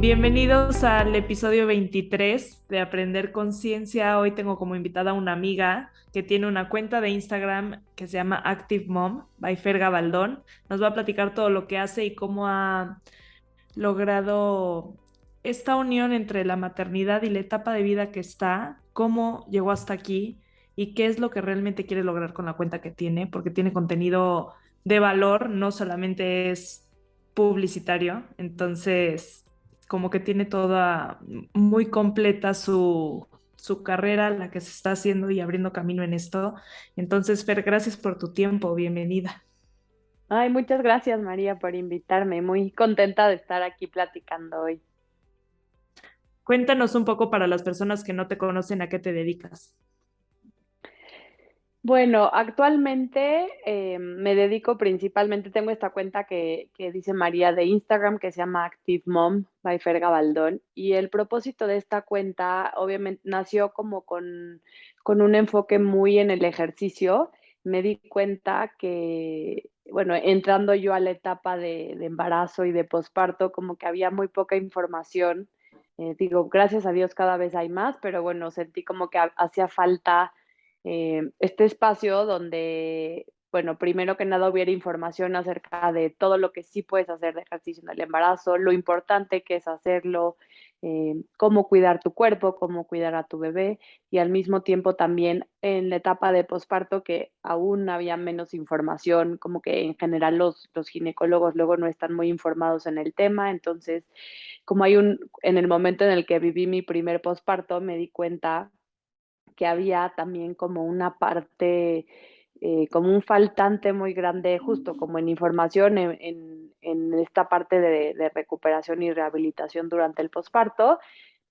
Bienvenidos al episodio 23 de Aprender Conciencia. Hoy tengo como invitada a una amiga que tiene una cuenta de Instagram que se llama Active Mom by Ferga Baldón. Nos va a platicar todo lo que hace y cómo ha logrado esta unión entre la maternidad y la etapa de vida que está, cómo llegó hasta aquí y qué es lo que realmente quiere lograr con la cuenta que tiene, porque tiene contenido de valor, no solamente es publicitario. Entonces como que tiene toda muy completa su carrera, la que se está haciendo y abriendo camino en esto. Entonces, Fer, gracias por tu tiempo, bienvenida. Ay, muchas gracias, María, por invitarme. Muy contenta de estar aquí platicando hoy. Cuéntanos un poco para las personas que no te conocen a qué te dedicas. Bueno, actualmente me dedico principalmente, tengo esta cuenta que dice María de Instagram que se llama Active Mom by Ferga Baldón, y el propósito de esta cuenta obviamente nació como con un enfoque muy en el ejercicio. Me di cuenta que, bueno, entrando yo a la etapa de embarazo y de posparto, como que había muy poca información. Digo, gracias a Dios cada vez hay más, pero bueno, sentí como que hacía falta este espacio donde, bueno, primero que nada hubiera información acerca de todo lo que sí puedes hacer de ejercicio en el embarazo, lo importante que es hacerlo, cómo cuidar tu cuerpo, cómo cuidar a tu bebé, y al mismo tiempo también en la etapa de posparto que aún había menos información, como que en general los ginecólogos luego no están muy informados en el tema. Entonces, como en el momento en el que viví mi primer posparto, me di cuenta que había también como una parte, como un faltante muy grande, justo como en información en esta parte de recuperación y rehabilitación durante el posparto.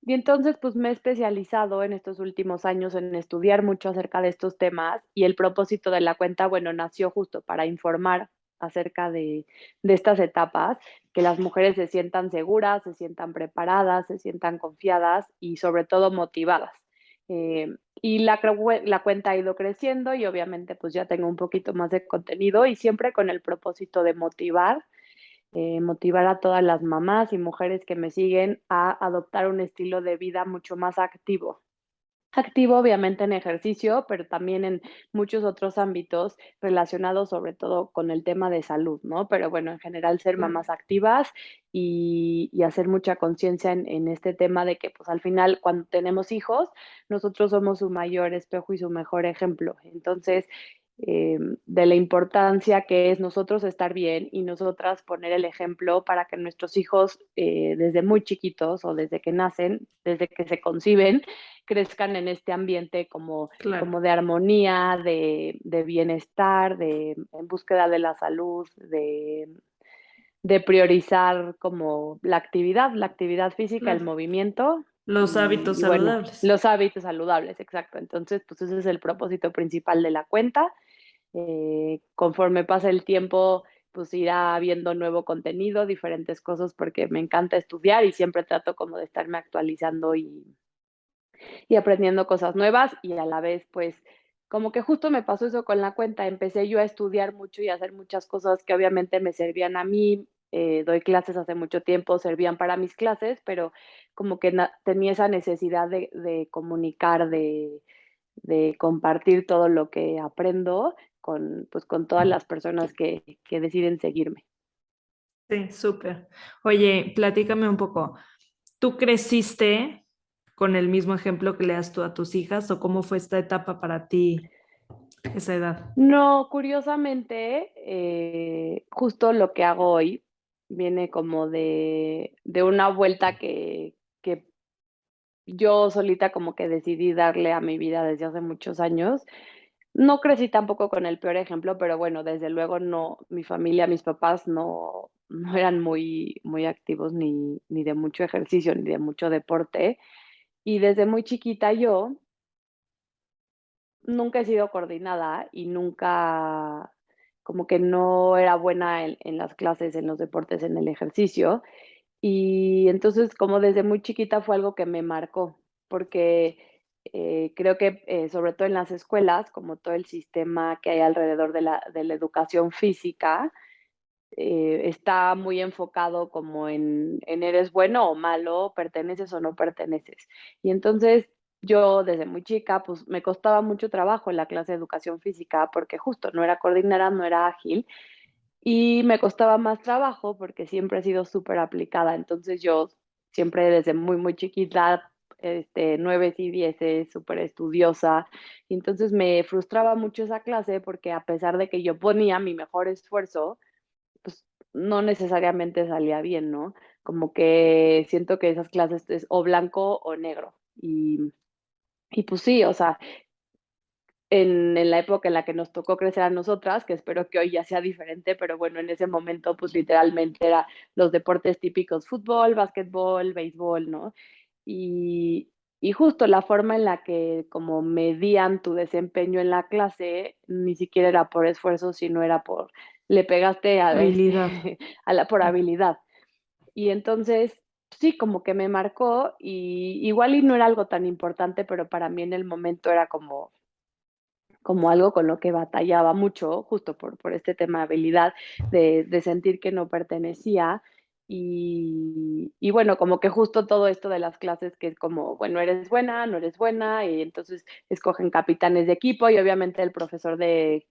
Y entonces, pues me he especializado en estos últimos años en estudiar mucho acerca de estos temas, y el propósito de la cuenta, bueno, nació justo para informar acerca de estas etapas, que las mujeres se sientan seguras, se sientan preparadas, se sientan confiadas y sobre todo motivadas. Y la cuenta ha ido creciendo y obviamente pues ya tengo un poquito más de contenido, y siempre con el propósito de motivar a todas las mamás y mujeres que me siguen a adoptar un estilo de vida mucho más activo. Activo, obviamente, en ejercicio, pero también en muchos otros ámbitos relacionados sobre todo con el tema de salud, ¿no? Pero bueno, en general ser mamás activas y hacer mucha conciencia en este tema de que pues al final cuando tenemos hijos, nosotros somos su mayor espejo y su mejor ejemplo. Entonces, de la importancia que es nosotros estar bien y nosotras poner el ejemplo para que nuestros hijos desde muy chiquitos o desde que nacen, desde que se conciben, crezcan en este ambiente como Claro. de armonía, de bienestar, en búsqueda de la salud, de priorizar como la actividad física, el Claro. movimiento Los hábitos y bueno, saludables. los hábitos saludables, exacto. Entonces, pues ese es el propósito principal de la cuenta. Conforme pasa el tiempo, pues irá habiendo nuevo contenido, diferentes cosas, porque me encanta estudiar y siempre trato como de estarme actualizando y aprendiendo cosas nuevas, y a la vez, pues, como que justo me pasó eso con la cuenta. Empecé yo a estudiar mucho y a hacer muchas cosas que obviamente me servían a mí. Doy clases hace mucho tiempo, servían para mis clases, pero como que tenía esa necesidad de comunicar, de compartir todo lo que aprendo con, pues, con todas las personas que deciden seguirme. Sí, súper. Oye, platícame un poco. ¿Tú creciste con el mismo ejemplo que le das tú a tus hijas o cómo fue esta etapa para ti, esa edad? No, curiosamente, justo lo que hago hoy viene como de una vuelta que yo solita como que decidí darle a mi vida desde hace muchos años. No crecí tampoco con el peor ejemplo, pero bueno, desde luego no, mi familia, mis papás no eran muy activos ni de mucho ejercicio, ni de mucho deporte. Y desde muy chiquita yo nunca he sido coordinada y nunca, como que no era buena en las clases, en los deportes, en el ejercicio. Y entonces, como desde muy chiquita fue algo que me marcó, porque creo que sobre todo en las escuelas, como todo el sistema que hay alrededor de la educación física, está muy enfocado como en eres bueno o malo, perteneces o no perteneces. Y entonces yo desde muy chica, pues me costaba mucho trabajo en la clase de educación física porque justo no era coordinada, no era ágil y me costaba más trabajo porque siempre he sido súper aplicada. Entonces yo siempre desde muy, muy chiquita, 9 y 10, súper estudiosa. Y entonces me frustraba mucho esa clase porque a pesar de que yo ponía mi mejor esfuerzo, pues, no necesariamente salía bien, ¿no? Como que siento que esas clases es o blanco o negro. Y pues sí, o sea, en la época en la que nos tocó crecer a nosotras, que espero que hoy ya sea diferente, pero bueno, en ese momento, pues literalmente era los deportes típicos, fútbol, básquetbol, béisbol, ¿no? Y, y justo la forma en la que como medían tu desempeño en la clase, ni siquiera era por esfuerzo, sino era por, le pegaste a, Habilidad. a la, por habilidad. Y entonces, sí, como que me marcó y igual y no era algo tan importante, pero para mí en el momento era como algo con lo que batallaba mucho, justo por este tema de habilidad, de sentir que no pertenecía. Y bueno, como que justo todo esto de las clases que es como, bueno, eres buena, no eres buena, y entonces escogen capitanes de equipo y obviamente el profesor de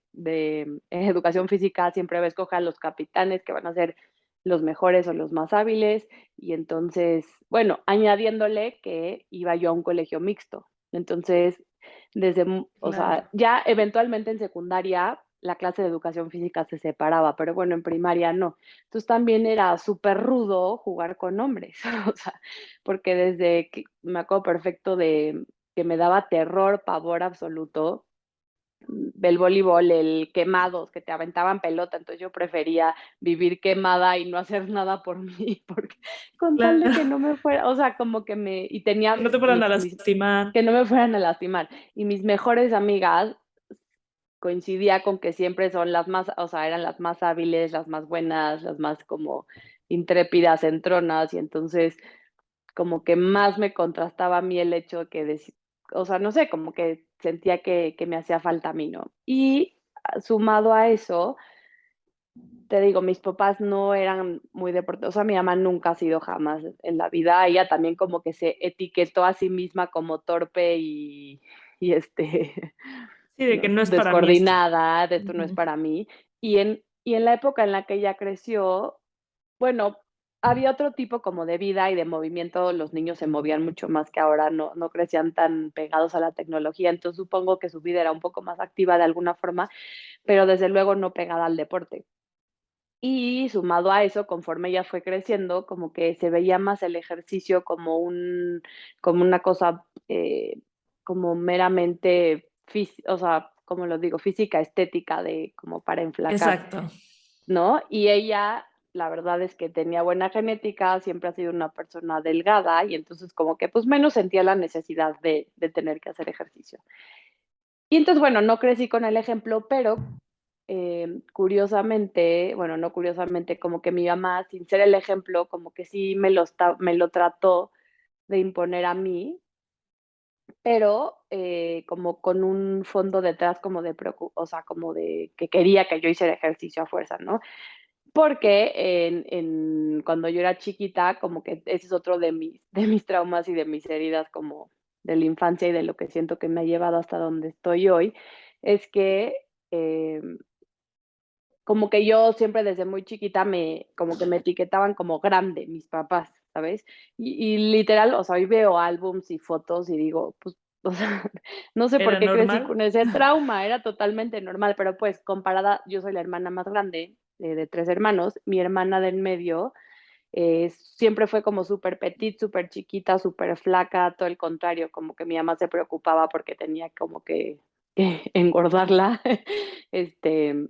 educación física siempre va a escoger a los capitanes que van a ser los mejores o los más hábiles. Y entonces, bueno, añadiéndole que iba yo a un colegio mixto. Entonces, o Claro. sea, ya eventualmente en secundaria la clase de educación física se separaba, pero bueno, en primaria no. Entonces también era súper rudo jugar con hombres, o sea, porque desde que me acuerdo perfecto de que me daba terror, pavor absoluto, el voleibol, el quemados, que te aventaban pelota, entonces yo prefería vivir quemada y no hacer nada por mí, porque con tal de que Claro. no me fuera, o sea, como que y Que no tenía te fueran a lastimar. que no me fueran a lastimar. Y mis mejores amigas coincidía con que siempre son las más, o sea, eran las más hábiles, las más buenas, las más como intrépidas, entronas, y entonces como que más me contrastaba a mí el hecho que, o sea, no sé, como que sentía que me hacía falta a mí, ¿no? Y sumado a eso, te digo, mis papás no eran muy deportistas, o sea, mi mamá nunca ha sido jamás en la vida, ella también como que se etiquetó a sí misma como torpe y Sí, de que ¿no? no es para mí esto. Descoordinada, de esto no es Ujú. para mí. Y en la época en la que ella creció, bueno, había otro tipo como de vida y de movimiento, los niños se movían mucho más que ahora, no crecían tan pegados a la tecnología, entonces supongo que su vida era un poco más activa de alguna forma, pero desde luego no pegada al deporte. Y sumado a eso, conforme ella fue creciendo, como que se veía más el ejercicio como una cosa, como meramente o sea, como lo digo, física, estética, de como para enflacar, Exacto. ¿no? Y ella, la verdad es que tenía buena genética, siempre ha sido una persona delgada y entonces como que, pues, menos sentía la necesidad de tener que hacer ejercicio. Y entonces, bueno, no crecí con el ejemplo, pero curiosamente, bueno, no curiosamente, como que mi mamá, sin ser el ejemplo, como que sí me lo trató de imponer a mí, pero como con un fondo detrás como de o sea, como de que quería que yo hiciera ejercicio a fuerza, ¿no? Porque cuando yo era chiquita, como que ese es otro de mis traumas y de mis heridas como de la infancia y de lo que siento que me ha llevado hasta donde estoy hoy, es que como que yo siempre desde muy chiquita como que me etiquetaban como grande mis papás, ¿sabes? Y literal, o sea, hoy veo álbums y fotos y digo, pues, o sea, no sé por ¿Era qué crecí normal? con ese trauma, era totalmente normal, pero pues comparada, yo soy la hermana más grande de 3 hermanos, mi hermana de en medio, siempre fue como súper petit, súper chiquita, súper flaca, todo el contrario, como que mi mamá se preocupaba porque tenía como que engordarla, este,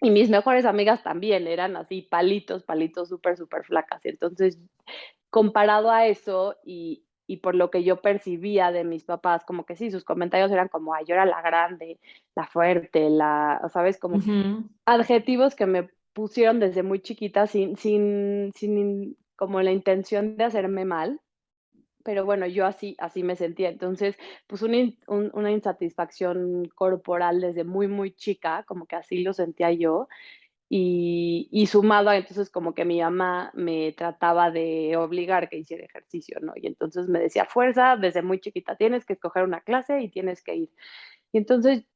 y mis mejores amigas también eran así palitos, palitos súper, súper flacas. Entonces, comparado a eso y por lo que yo percibía de mis papás, como que sí, sus comentarios eran como, ay, yo era la grande, la fuerte, ¿sabes? Como Ujú. adjetivos que me pusieron desde muy chiquita sin como la intención de hacerme mal, pero bueno, yo así me sentía. Entonces, pues una insatisfacción corporal desde muy, muy chica, como que así lo sentía yo. y sumado a entonces como que mi mamá me trataba de obligar que hiciera ejercicio, ¿no? Y entonces me decía, fuerza, desde muy chiquita tienes que escoger una clase y tienes que ir. Y entonces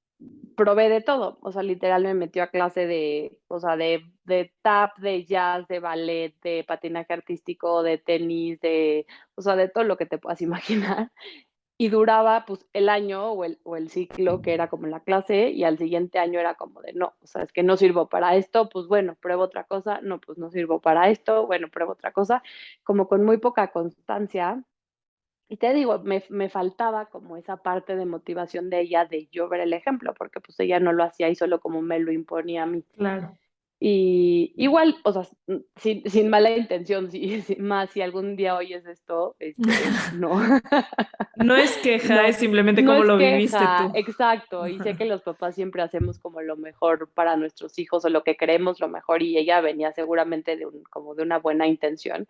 probé de todo, o sea, literal me metió a clase de, o sea, de tap, de jazz, de ballet, de patinaje artístico, de tenis, de, o sea, de todo lo que te puedas imaginar. Y duraba, pues, el año o el ciclo que era como la clase, y al siguiente año era como de: "No, o sea, es que no sirvo para esto, pues bueno, pruebo otra cosa, no, pues no sirvo para esto, bueno, pruebo otra cosa", como con muy poca constancia. Y te digo, me faltaba como esa parte de motivación de ella, de yo ver el ejemplo, porque, pues, ella no lo hacía y solo como me lo imponía a mí. Claro. Y igual, o sea, sin mala intención, si si algún día oyes esto, no. No es queja, No, es simplemente no cómo es lo viviste queja, tú. exacto, y sé que Ajá. los papás siempre hacemos como lo mejor para nuestros hijos, o lo que creemos lo mejor, y ella venía seguramente como de una buena intención,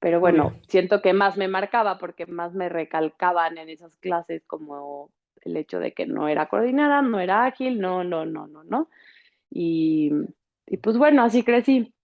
pero Obvio. bueno, siento que más me marcaba, porque más me recalcaban en esas clases como el hecho de que no era coordinada, no era ágil, no, no, no, no, no. Y y pues bueno, así crecí.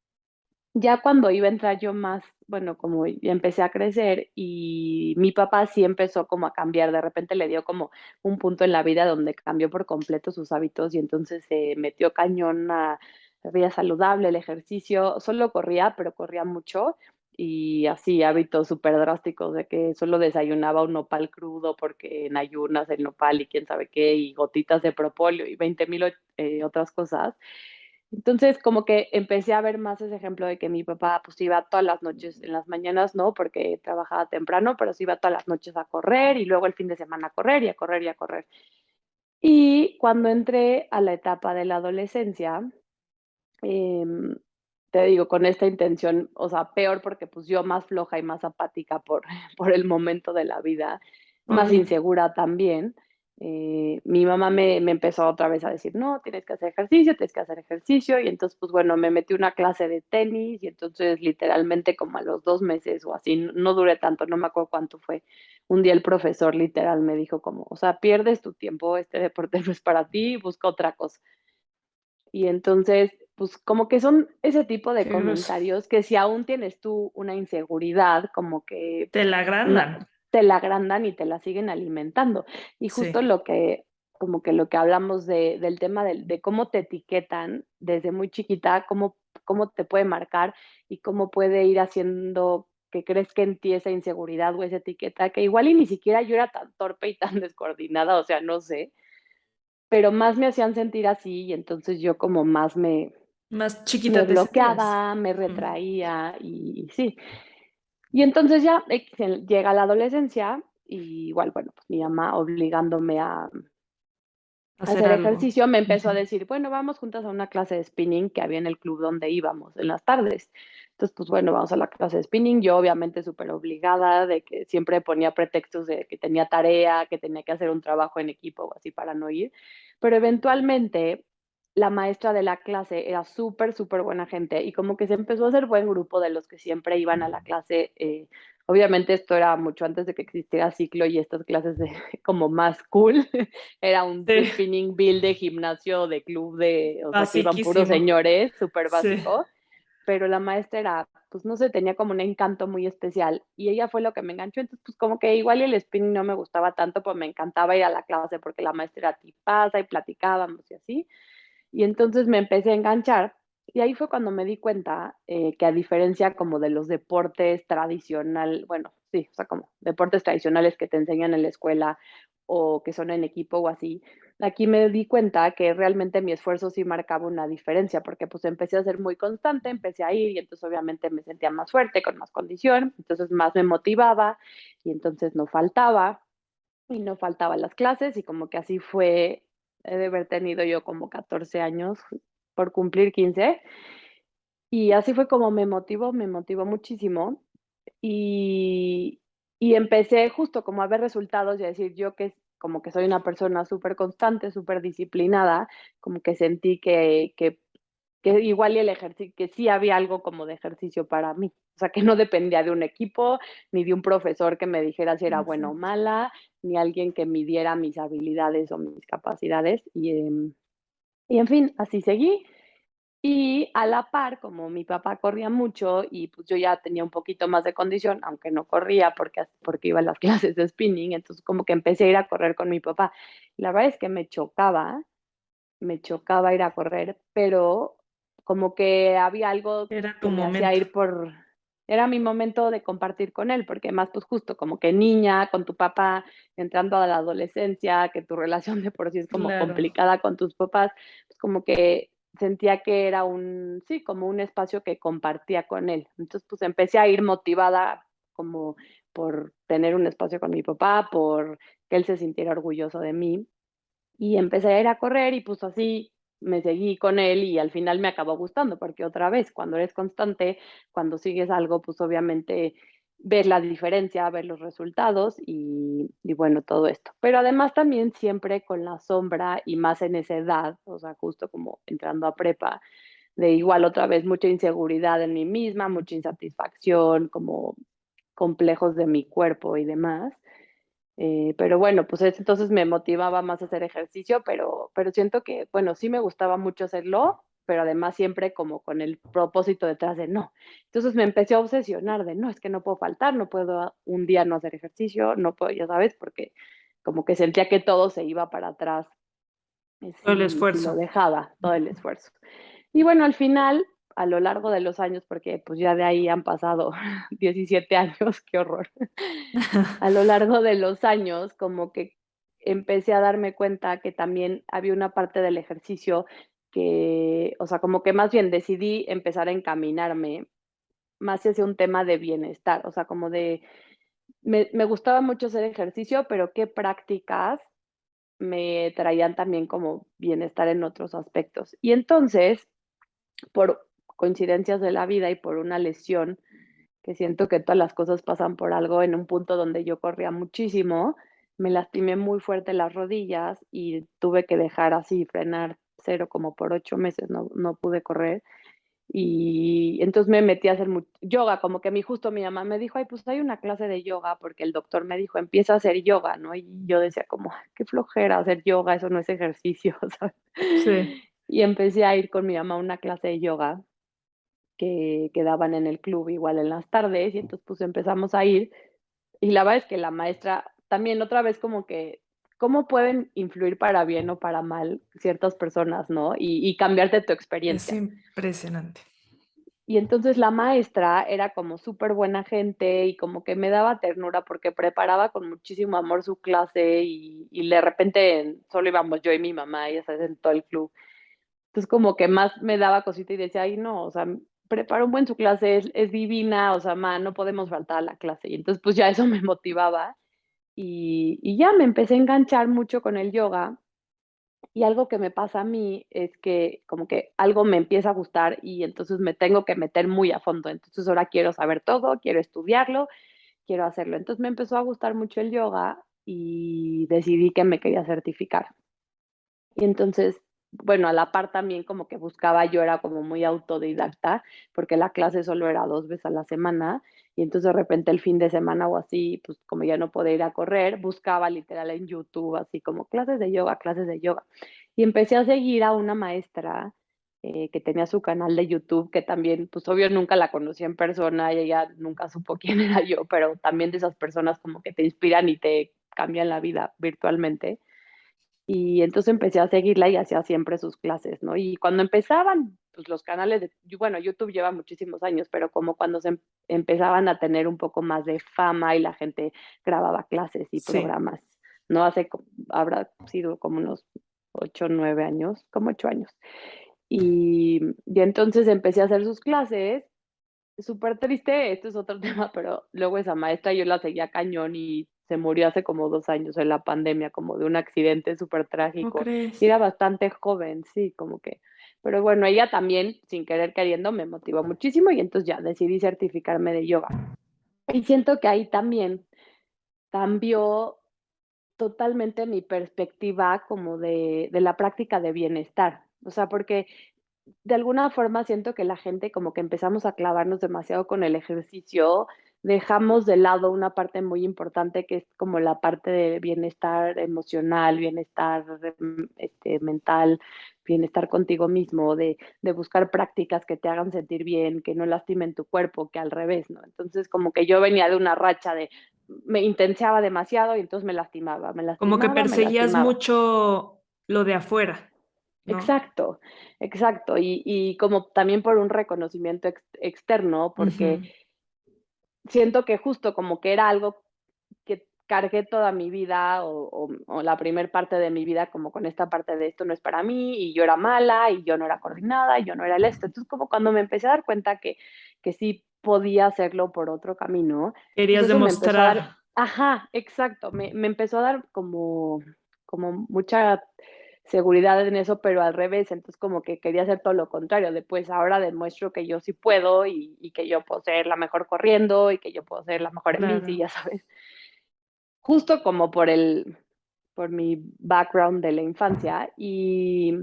Ya cuando iba a entrar yo más, bueno, como ya empecé a crecer y mi papá sí empezó como a cambiar, de repente le dio como un punto en la vida donde cambió por completo sus hábitos y entonces se metió cañón a la vida saludable, el ejercicio, solo corría, pero corría mucho y así hábitos súper drásticos de que solo desayunaba un nopal crudo porque en ayunas el nopal y quién sabe qué, y gotitas de propóleo y 20,000 otras cosas. Entonces, como que empecé a ver más ese ejemplo de que mi papá, pues, iba todas las noches, en las mañanas no, porque trabajaba temprano, pero sí iba todas las noches a correr y luego el fin de semana a correr y a correr y a correr. Y cuando entré a la etapa de la adolescencia, em, te digo, con esta intención, o sea, peor porque, pues, yo más floja y más apática por por el momento de la vida, más Obvio. insegura también, mi mamá me empezó otra vez a decir: "No, tienes que hacer ejercicio, tienes que hacer ejercicio", y entonces, pues, bueno, me metí a una clase de tenis y entonces, literalmente, como a los 2 meses o así, no duré tanto, no me acuerdo cuánto fue. Un día el profesor literal me dijo como: "O sea, pierdes tu tiempo, este deporte no es para ti, busca otra cosa". Y entonces, pues, como que son ese tipo de Qué grueso. comentarios que si aún tienes tú una inseguridad, como que Te la na agrandan. te la agrandan y te la siguen alimentando. Y justo Sí. como que lo que hablamos del tema de cómo te etiquetan desde muy chiquita, cómo te puede marcar y cómo puede ir haciendo que crezca en ti esa inseguridad o esa etiqueta, que igual y ni siquiera yo era tan torpe y tan descoordinada, o sea, no sé, pero más me hacían sentir así, y entonces yo como más Más me chiquita te sentías. bloqueaba, me Mm. retraía y sí. Y entonces ya, llega la adolescencia, y igual, bueno, pues mi mamá obligándome a Hacer hacer algo. ejercicio, me empezó a Ujú. decir: "Bueno, vamos juntas a una clase de spinning que había en el club donde íbamos en las tardes". Entonces, pues bueno, vamos a la clase de spinning. Yo, obviamente, súper obligada, de que siempre ponía pretextos de que tenía tarea, que tenía que hacer un trabajo en equipo o así para no ir. Pero eventualmente, la maestra de la clase era súper, súper buena gente y como que se empezó a hacer buen grupo de los que siempre iban a la clase. Obviamente, esto era mucho antes de que existiera ciclo y estas clases de como más cool. Era un Sí, spinning bill de gimnasio, de club de, o sea, que iban puros basiquísimo. señores, súper Sí. básico, pero la maestra era, pues, no sé, tenía como un encanto muy especial, y ella fue lo que me enganchó. Entonces, pues, como que igual y el spinning no me gustaba tanto, pues, me encantaba ir a la clase porque la maestra era tipaza y platicábamos y así. Y entonces me empecé a enganchar, y ahí fue cuando me di cuenta, que a diferencia como de los deportes tradicional, bueno, sí, o sea, como deportes tradicionales que te enseñan en la escuela o que son en equipo o así, aquí me di cuenta que realmente mi esfuerzo sí marcaba una diferencia, porque, pues, empecé a ser muy constante, empecé a ir y entonces obviamente me sentía más fuerte, con más condición, entonces más me motivaba y entonces no faltaba. Y no faltaban las clases, y como que así fue, he de haber tenido yo como 14 años, por cumplir 15 y así fue como me motivó muchísimo, y y empecé justo como a ver resultados y a decir yo que como que soy una persona súper constante, súper disciplinada, como que sentí que igual y el ejercicio, que sí había algo como de ejercicio para mí. O sea, que no dependía de un equipo, ni de un profesor que me dijera si era buena o Exacto. mala, ni alguien que midiera mis habilidades o mis capacidades. Y en fin, así seguí. Y a la par, como mi papá corría mucho y pues yo ya tenía un poquito más de condición, aunque no corría porque iba a las clases de spinning, entonces como que empecé a ir a correr con mi papá. La verdad es que me chocaba ir a correr, pero como que había algo Era que tu me hacía momento. ir por era mi momento de compartir con él, porque más, pues, justo como que niña con tu papá, entrando a la adolescencia, que tu relación de por sí es como Claro. complicada con tus papás, pues, como que sentía que era un sí, como un espacio que compartía con él. Entonces, pues, empecé a ir motivada como por tener un espacio con mi papá, por que él se sintiera orgulloso de mí. Y empecé a ir a correr y, pues, así me seguí con él y al final me acabó gustando, porque otra vez, cuando eres constante, cuando sigues algo, pues, obviamente ves la diferencia, ves los resultados y bueno, todo esto. Pero además también siempre con la sombra y más en esa edad, o sea, justo como entrando a prepa, de igual otra vez mucha inseguridad en mí misma, mucha insatisfacción, como complejos de mi cuerpo y demás. Pero bueno, pues entonces me motivaba más a hacer ejercicio, pero siento que, bueno, sí me gustaba mucho hacerlo, pero además siempre como con el propósito detrás de no. Entonces me empecé a obsesionar de no, es que no puedo faltar, no puedo un día no hacer ejercicio, no puedo, ya sabes, porque como que sentía que todo se iba para atrás Todo el si lo esfuerzo. dejaba, todo el esfuerzo. Y bueno, al final, a lo largo de los años, porque pues ya de ahí han pasado 17 años, qué horror. A lo largo de los años, como que empecé a darme cuenta que también había una parte del ejercicio que, o sea, como que más bien decidí empezar a encaminarme más hacia un tema de bienestar, o sea, como de, me gustaba mucho hacer ejercicio, pero qué prácticas me traían también como bienestar en otros aspectos. Y entonces, por coincidencias de la vida y por una lesión, que siento que todas las cosas pasan por algo, en un punto donde yo corría muchísimo, me lastimé muy fuerte las rodillas y tuve que dejar así, frenar cero como por 8 meses, no pude correr. Y entonces me metí a hacer yoga, como que a mí justo mi mamá me dijo: "Ay, pues hay una clase de yoga", porque el doctor me dijo: "Empieza a hacer yoga", ¿no? Y yo decía como: "Ay, qué flojera hacer yoga, eso no es ejercicio", ¿sabes? Sí. Y empecé a ir con mi mamá a una clase de yoga que daban en el club igual en las tardes, y entonces, pues, empezamos a ir, y la verdad es que la maestra también otra vez como que cómo pueden influir para bien o para mal ciertas personas, ¿no? Y cambiarte tu Es experiencia. impresionante. Y entonces la maestra era como súper buena gente y como que me daba ternura porque preparaba con muchísimo amor su clase y de repente solo íbamos yo y mi mamá, ya sabes, en todo el club. Entonces, como que más me daba cosita y decía: "Ay, no, o sea, preparó un buen su clase, es divina, o sea, ma, no podemos faltar a la clase". Y entonces, pues, ya eso me motivaba, y ya me empecé a enganchar mucho con el yoga, y algo que me pasa a mí es que como que algo me empieza a gustar y entonces me tengo que meter muy a fondo. Entonces, ahora quiero saber todo, quiero estudiarlo, quiero hacerlo. Entonces, me empezó a gustar mucho el yoga y decidí que me quería certificar. Y entonces, bueno, a la par también como que buscaba, yo era como muy autodidacta, porque la clase solo era 2 veces a la semana, y entonces de repente el fin de semana o así, pues como ya no podía ir a correr, buscaba literal en YouTube, así como clases de yoga, clases de yoga. Y empecé a seguir a una maestra que tenía su canal de YouTube, que también, pues obvio nunca la conocí en persona y ella nunca supo quién era yo, pero también de esas personas como que te inspiran y te cambian la vida virtualmente. Y entonces empecé a seguirla y hacía siempre sus clases, ¿no? Y cuando empezaban, pues, los canales de bueno, YouTube lleva muchísimos años, pero como cuando empezaban a tener un poco más de fama y la gente grababa clases y Sí. programas, ¿no? Habrá sido como unos 8 9 años, como 8 años. Y entonces empecé a hacer sus clases. Súper triste, esto es otro tema, pero luego esa maestra yo la seguía cañón y se murió hace como 2 años en la pandemia, como de un accidente súper ¿Cómo trágico. Y crees? era bastante joven, sí, como que pero bueno, ella también, sin querer queriendo, me motivó muchísimo y entonces ya decidí certificarme de yoga. Y siento que ahí también cambió totalmente mi perspectiva como de la práctica de bienestar. O sea, porque de alguna forma siento que la gente como que empezamos a clavarnos demasiado con el ejercicio, dejamos de lado una parte muy importante que es como la parte de bienestar emocional, bienestar, mental, bienestar contigo mismo, de buscar prácticas que te hagan sentir bien, que no lastimen tu cuerpo, que al revés, ¿no? Entonces como que yo venía de una racha de me intensiaba demasiado y entonces me lastimaba, me Como que lastimaba, me perseguías lastimaba. mucho lo de afuera, ¿no? Exacto, exacto. Y como también por un reconocimiento externo, porque Ujú. siento que justo como que era algo que cargué toda mi vida o la primer parte de mi vida como con esta parte de esto no es para mí y yo era mala y yo no era coordinada y yo no era el esto. Entonces como cuando me empecé a dar cuenta que sí podía hacerlo por otro camino, pues Querías eso me empezó a dar, demostrar. ajá, exacto, me empezó a dar como mucha seguridad en eso, pero al revés, entonces como que quería hacer todo lo contrario, después ahora demuestro que yo sí puedo y que yo puedo ser la mejor corriendo y que yo puedo ser la mejor en bici, Claro. ya sabes. Justo como por mi background de la infancia y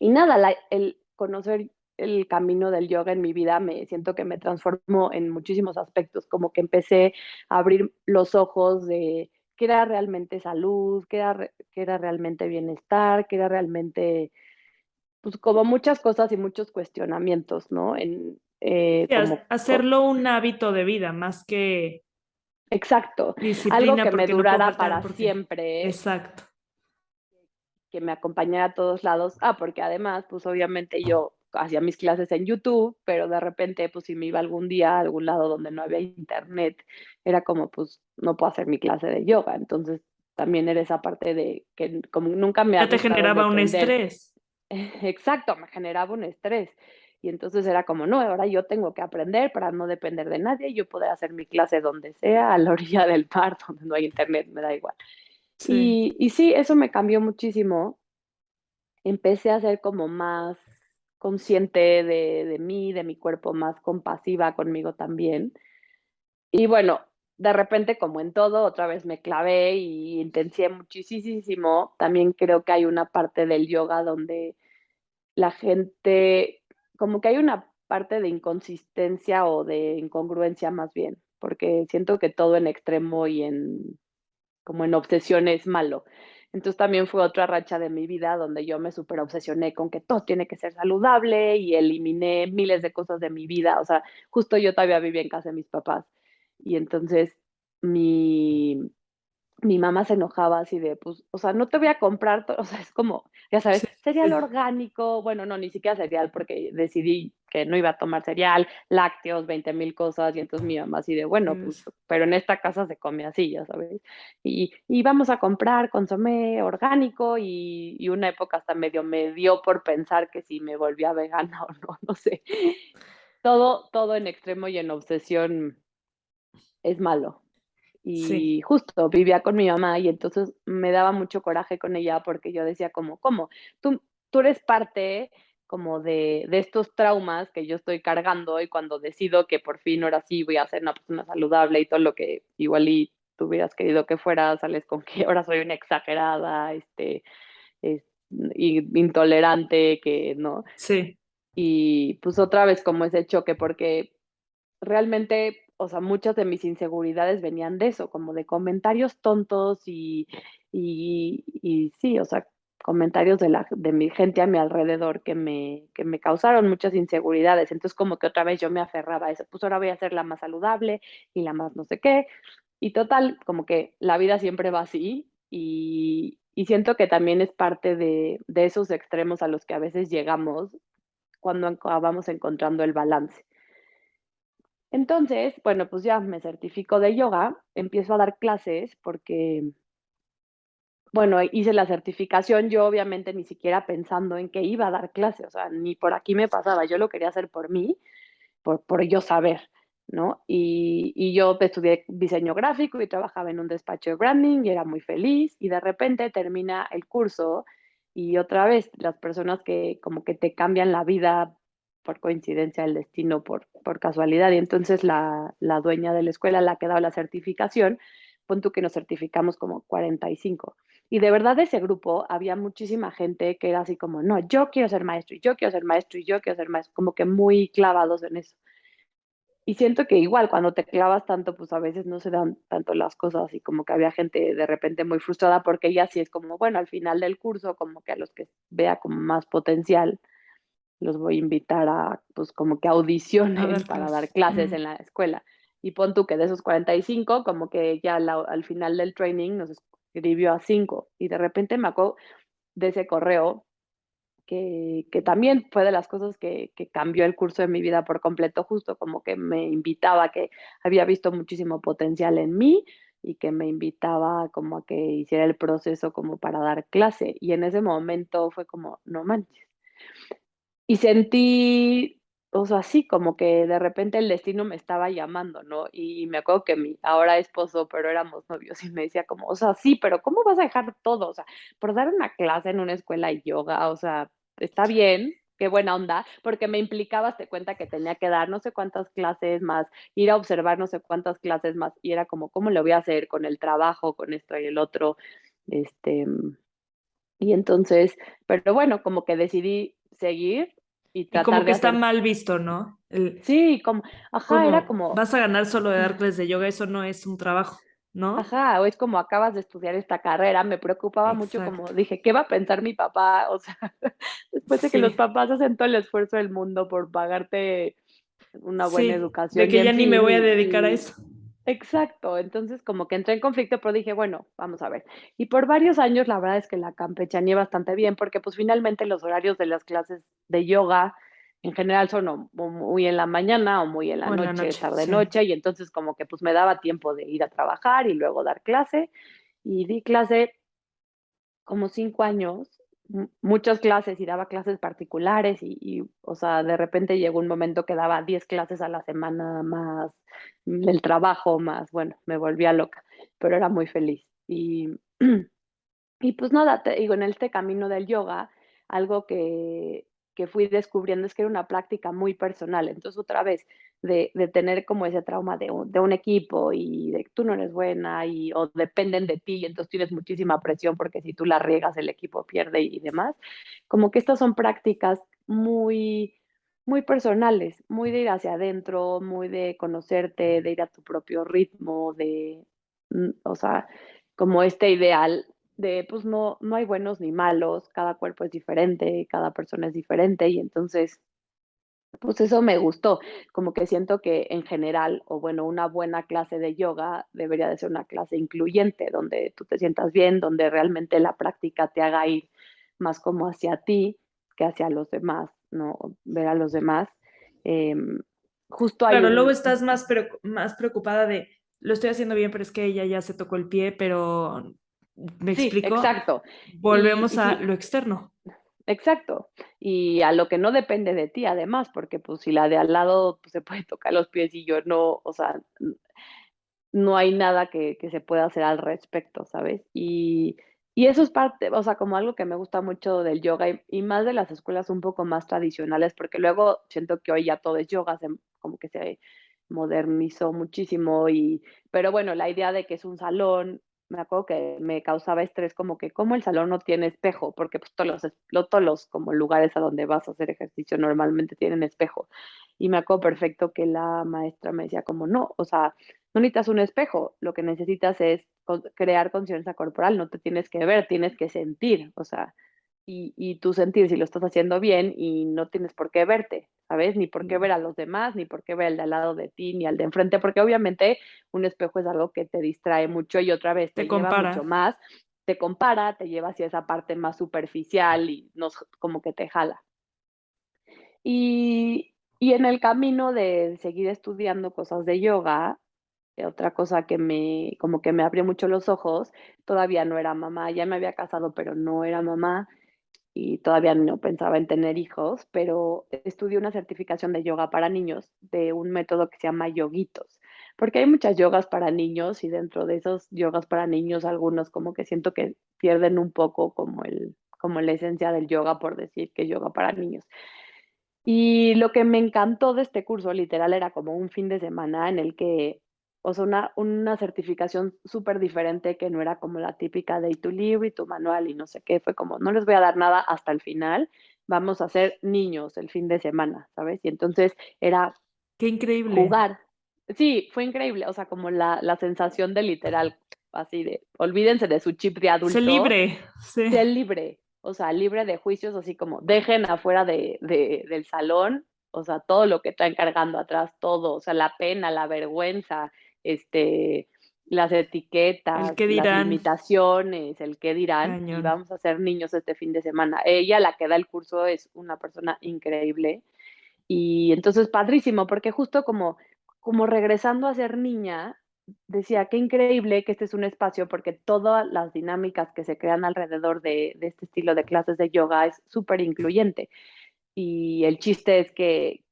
nada, el conocer el camino del yoga en mi vida me siento que me transformó en muchísimos aspectos, como que empecé a abrir los ojos de qué era realmente salud, qué era realmente bienestar, qué era realmente, pues como muchas cosas y muchos cuestionamientos, ¿no? Sí, hacerlo un hábito de vida más que Exacto, algo disciplina que me porque no puedo durara faltar para porque. siempre, Exacto. que me acompañara a todos lados. Ah, porque además, pues obviamente yo hacía mis clases en YouTube, pero de repente, pues si me iba algún día a algún lado donde no había internet, era como, pues no puedo hacer mi clase de yoga. Entonces, también era esa parte de que como nunca me ha Ya te gustado generaba un depender. estrés. Exacto, me generaba un estrés. Y entonces era como, no, ahora yo tengo que aprender para no depender de nadie, yo poder hacer mi clase donde sea, a la orilla del mar, donde no hay internet, me da igual. Sí. Y sí, eso me cambió muchísimo. Empecé a ser como más consciente de mí, de mi cuerpo, más compasiva conmigo también. Y bueno, de repente, como en todo, otra vez me clavé y intencié muchísimo. También creo que hay una parte del yoga donde la gente, como que hay una parte de inconsistencia o de incongruencia más bien, porque siento que todo en extremo y como en obsesión es malo. Entonces también fue otra racha de mi vida donde yo me súper obsesioné con que todo tiene que ser saludable y eliminé miles de cosas de mi vida. O sea, justo yo todavía vivía en casa de mis papás y entonces mi, mi mamá se enojaba así de, pues, o sea, no te voy a comprar, o sea, es como, ya sabes, Sí, cereal sí. orgánico, bueno, no, ni siquiera cereal porque decidí que no iba a tomar cereal, lácteos, 20,000 cosas, y entonces mi mamá así de, bueno, pues, pero en esta casa se come así, ya sabes, y vamos a comprar consomé orgánico y una época hasta medio me dio por pensar que si me volvía vegana o no, no sé, todo en extremo y en obsesión es malo. Sí. Y justo vivía con mi mamá y entonces me daba mucho coraje con ella porque yo decía como, ¿cómo? Tú eres parte como de estos traumas que yo estoy cargando y cuando decido que por fin ahora sí voy a ser una persona saludable y todo lo que igual y tú hubieras querido que fuera, sales con que ahora soy una exagerada, es, intolerante, que no. Sí. Y pues otra vez como ese choque porque realmente, o sea, muchas de mis inseguridades venían de eso, como de comentarios tontos y sí, o sea, comentarios de mi gente a mi alrededor que me causaron muchas inseguridades. Entonces, como que otra vez yo me aferraba a eso, pues ahora voy a ser la más saludable y la más no sé qué. Y total, como que la vida siempre va así y siento que también es parte de esos extremos a los que a veces llegamos cuando acabamos encontrando el balance. Entonces, bueno, pues ya me certifico de yoga, empiezo a dar clases porque, bueno, hice la certificación, yo obviamente ni siquiera pensando en que iba a dar clases, o sea, ni por aquí me pasaba, yo lo quería hacer por mí, por yo saber, ¿no? Y yo estudié diseño gráfico y trabajaba en un despacho de branding y era muy feliz y de repente termina el curso y otra vez las personas que como que te cambian la vida por coincidencia del destino, por casualidad. Y entonces la dueña de la escuela, la que daba la certificación, pon tú que nos certificamos como 45. Y de verdad de ese grupo había muchísima gente que era así como, no, yo quiero ser maestro y yo quiero ser maestro y yo quiero ser maestro, como que muy clavados en eso. y siento que igual cuando te clavas tanto, pues a veces no se dan tanto las cosas y como que había gente de repente muy frustrada porque ella sí es como, bueno, al final del curso, como que a los que vea como más potencial, los voy a invitar a, pues como que A audicionen dar para dar clases. clases en la escuela. Y pon tú que de esos 45 como que ya al final del training nos escribió a 5 y de repente me acuerdo de ese correo que también fue de las cosas que cambió el curso de mi vida por completo, justo como que me invitaba, que había visto muchísimo potencial en mí y que me invitaba como a que hiciera el proceso como para dar clase. Y en ese momento fue como, no manches. Y sentí, o sea, sí, como que de repente el destino me estaba llamando, ¿no? Y me acuerdo que mi ahora esposo, pero éramos novios, y me decía como, o sea, sí, pero ¿cómo vas a dejar todo? O sea, por dar una clase en una escuela de yoga, o sea, está bien, qué buena onda, porque me implicaba, te cuenta que tenía que dar no sé cuántas clases más, ir a observar no sé cuántas clases más, y era como, ¿cómo lo voy a hacer con el trabajo, con esto y el otro? Este, y entonces, pero bueno, como que decidí seguir y Y como tratar que de está hacer, mal visto, ¿no? sí, como, ajá, era Como como, vas a ganar solo de dar clases de yoga, eso no es un trabajo, ¿no? ajá, o es como acabas de estudiar esta carrera, me preocupaba mucho como Exacto. dije, ¿qué va a pensar mi papá? O sea, después de que los Sí, papás hacen todo el esfuerzo del mundo por pagarte una buena sí, de educación y que en ya ni me fin, voy a dedicar a eso. exacto, entonces como que entré en conflicto, pero dije, bueno, vamos a ver. Y por varios años la verdad es que la campechaneé bastante bien, porque pues finalmente los horarios de las clases de yoga en general son o muy en la mañana o muy en la O en la noche, noche, tarde sí. noche, y entonces como que pues me daba tiempo de ir a trabajar y luego dar clase, y di clase como 5 años, muchas clases y daba clases particulares o sea, de repente llegó un momento que daba 10 clases a la semana más el trabajo, más, bueno, me volvía loca, pero era muy feliz. Y pues nada, te digo, en este camino del yoga, algo que fui descubriendo es que era una práctica muy personal. Entonces, otra vez, de tener como ese trauma de un equipo y de que tú no eres buena o dependen de ti y entonces tienes muchísima presión porque si tú la riegas el equipo pierde y demás, como que estas son prácticas muy, muy personales, muy de ir hacia adentro, muy de conocerte, de ir a tu propio ritmo, o sea, como este ideal de pues no hay buenos ni malos, cada cuerpo es diferente, cada persona es diferente y entonces pues eso me gustó, como que siento que en general, o bueno, una buena clase de yoga debería de ser una clase incluyente, donde tú te sientas bien, donde realmente la práctica te haga ir más como hacia ti que hacia los demás, ¿no? Ver a los demás. Em, justo hay Claro, luego un, estás más preocupada de, lo estoy haciendo bien, pero es que ella ya se tocó el pie, pero ¿me sí, explico? exacto. Y Volvemos a sí, lo externo. exacto. Y a lo que no depende de ti, además, porque pues si la de al lado pues, se puede tocar los pies y yo no, o sea, no hay nada que se pueda hacer al respecto, ¿sabes? Y eso es parte, o sea, como algo que me gusta mucho del yoga y más de las escuelas un poco más tradicionales, porque luego siento que hoy ya todo es yoga, como que se modernizó muchísimo pero bueno, la idea de que es un salón, me acuerdo que me causaba estrés como que como el salón no tiene espejo, porque pues todos los como lugares a donde vas a hacer ejercicio normalmente tienen espejo. Y me acuerdo perfecto que la maestra me decía como no, o sea, no necesitas un espejo, lo que necesitas es crear conciencia corporal, no te tienes que ver, tienes que sentir, o sea, y tú sentir si lo estás haciendo bien y no tienes por qué verte, ¿sabes? Ni por qué ver a los demás, ni por qué ver al de al lado de ti, ni al de enfrente, porque obviamente un espejo es algo que te distrae mucho y otra vez Te te lleva mucho compara. más, te compara, te lleva hacia esa parte más superficial y como que te jala. Y en el camino de seguir estudiando cosas de yoga, otra cosa como que me abrió mucho los ojos, todavía no era mamá, ya me había casado, pero no era mamá y todavía no pensaba en tener hijos, pero estudié una certificación de yoga para niños de un método que se llama yoguitos, porque hay muchas yogas para niños y dentro de esos yogas para niños algunos como que siento que pierden un poco como la esencia del yoga por decir que yoga para niños. Y lo que me encantó de este curso, literal, era como un fin de semana en el que, o sea, una certificación súper diferente que no era como la típica de y tu libro y tu manual y no sé qué, fue como, no les voy a dar nada hasta el final, vamos a ser niños el fin de semana, ¿sabes? Y entonces era Qué increíble. jugar. Sí, fue increíble, o sea, como la sensación de literal, así de, olvídense de su chip de Sé adulto, libre, sí. ser libre, o sea, libre de juicios, así como dejen afuera del salón, o sea, todo lo que traen cargando atrás, todo, o sea, la pena, la vergüenza, este, las El etiquetas, qué las dirán, limitaciones, el qué dirán, y cañón. vamos a ser niños este fin de semana. Ella, la que da el curso, es una persona increíble y entonces padrísimo, porque justo como regresando a ser niña, decía, qué increíble que este es un espacio, porque todas las dinámicas que se crean alrededor de este estilo de clases de yoga es súper incluyente. Y el chiste es que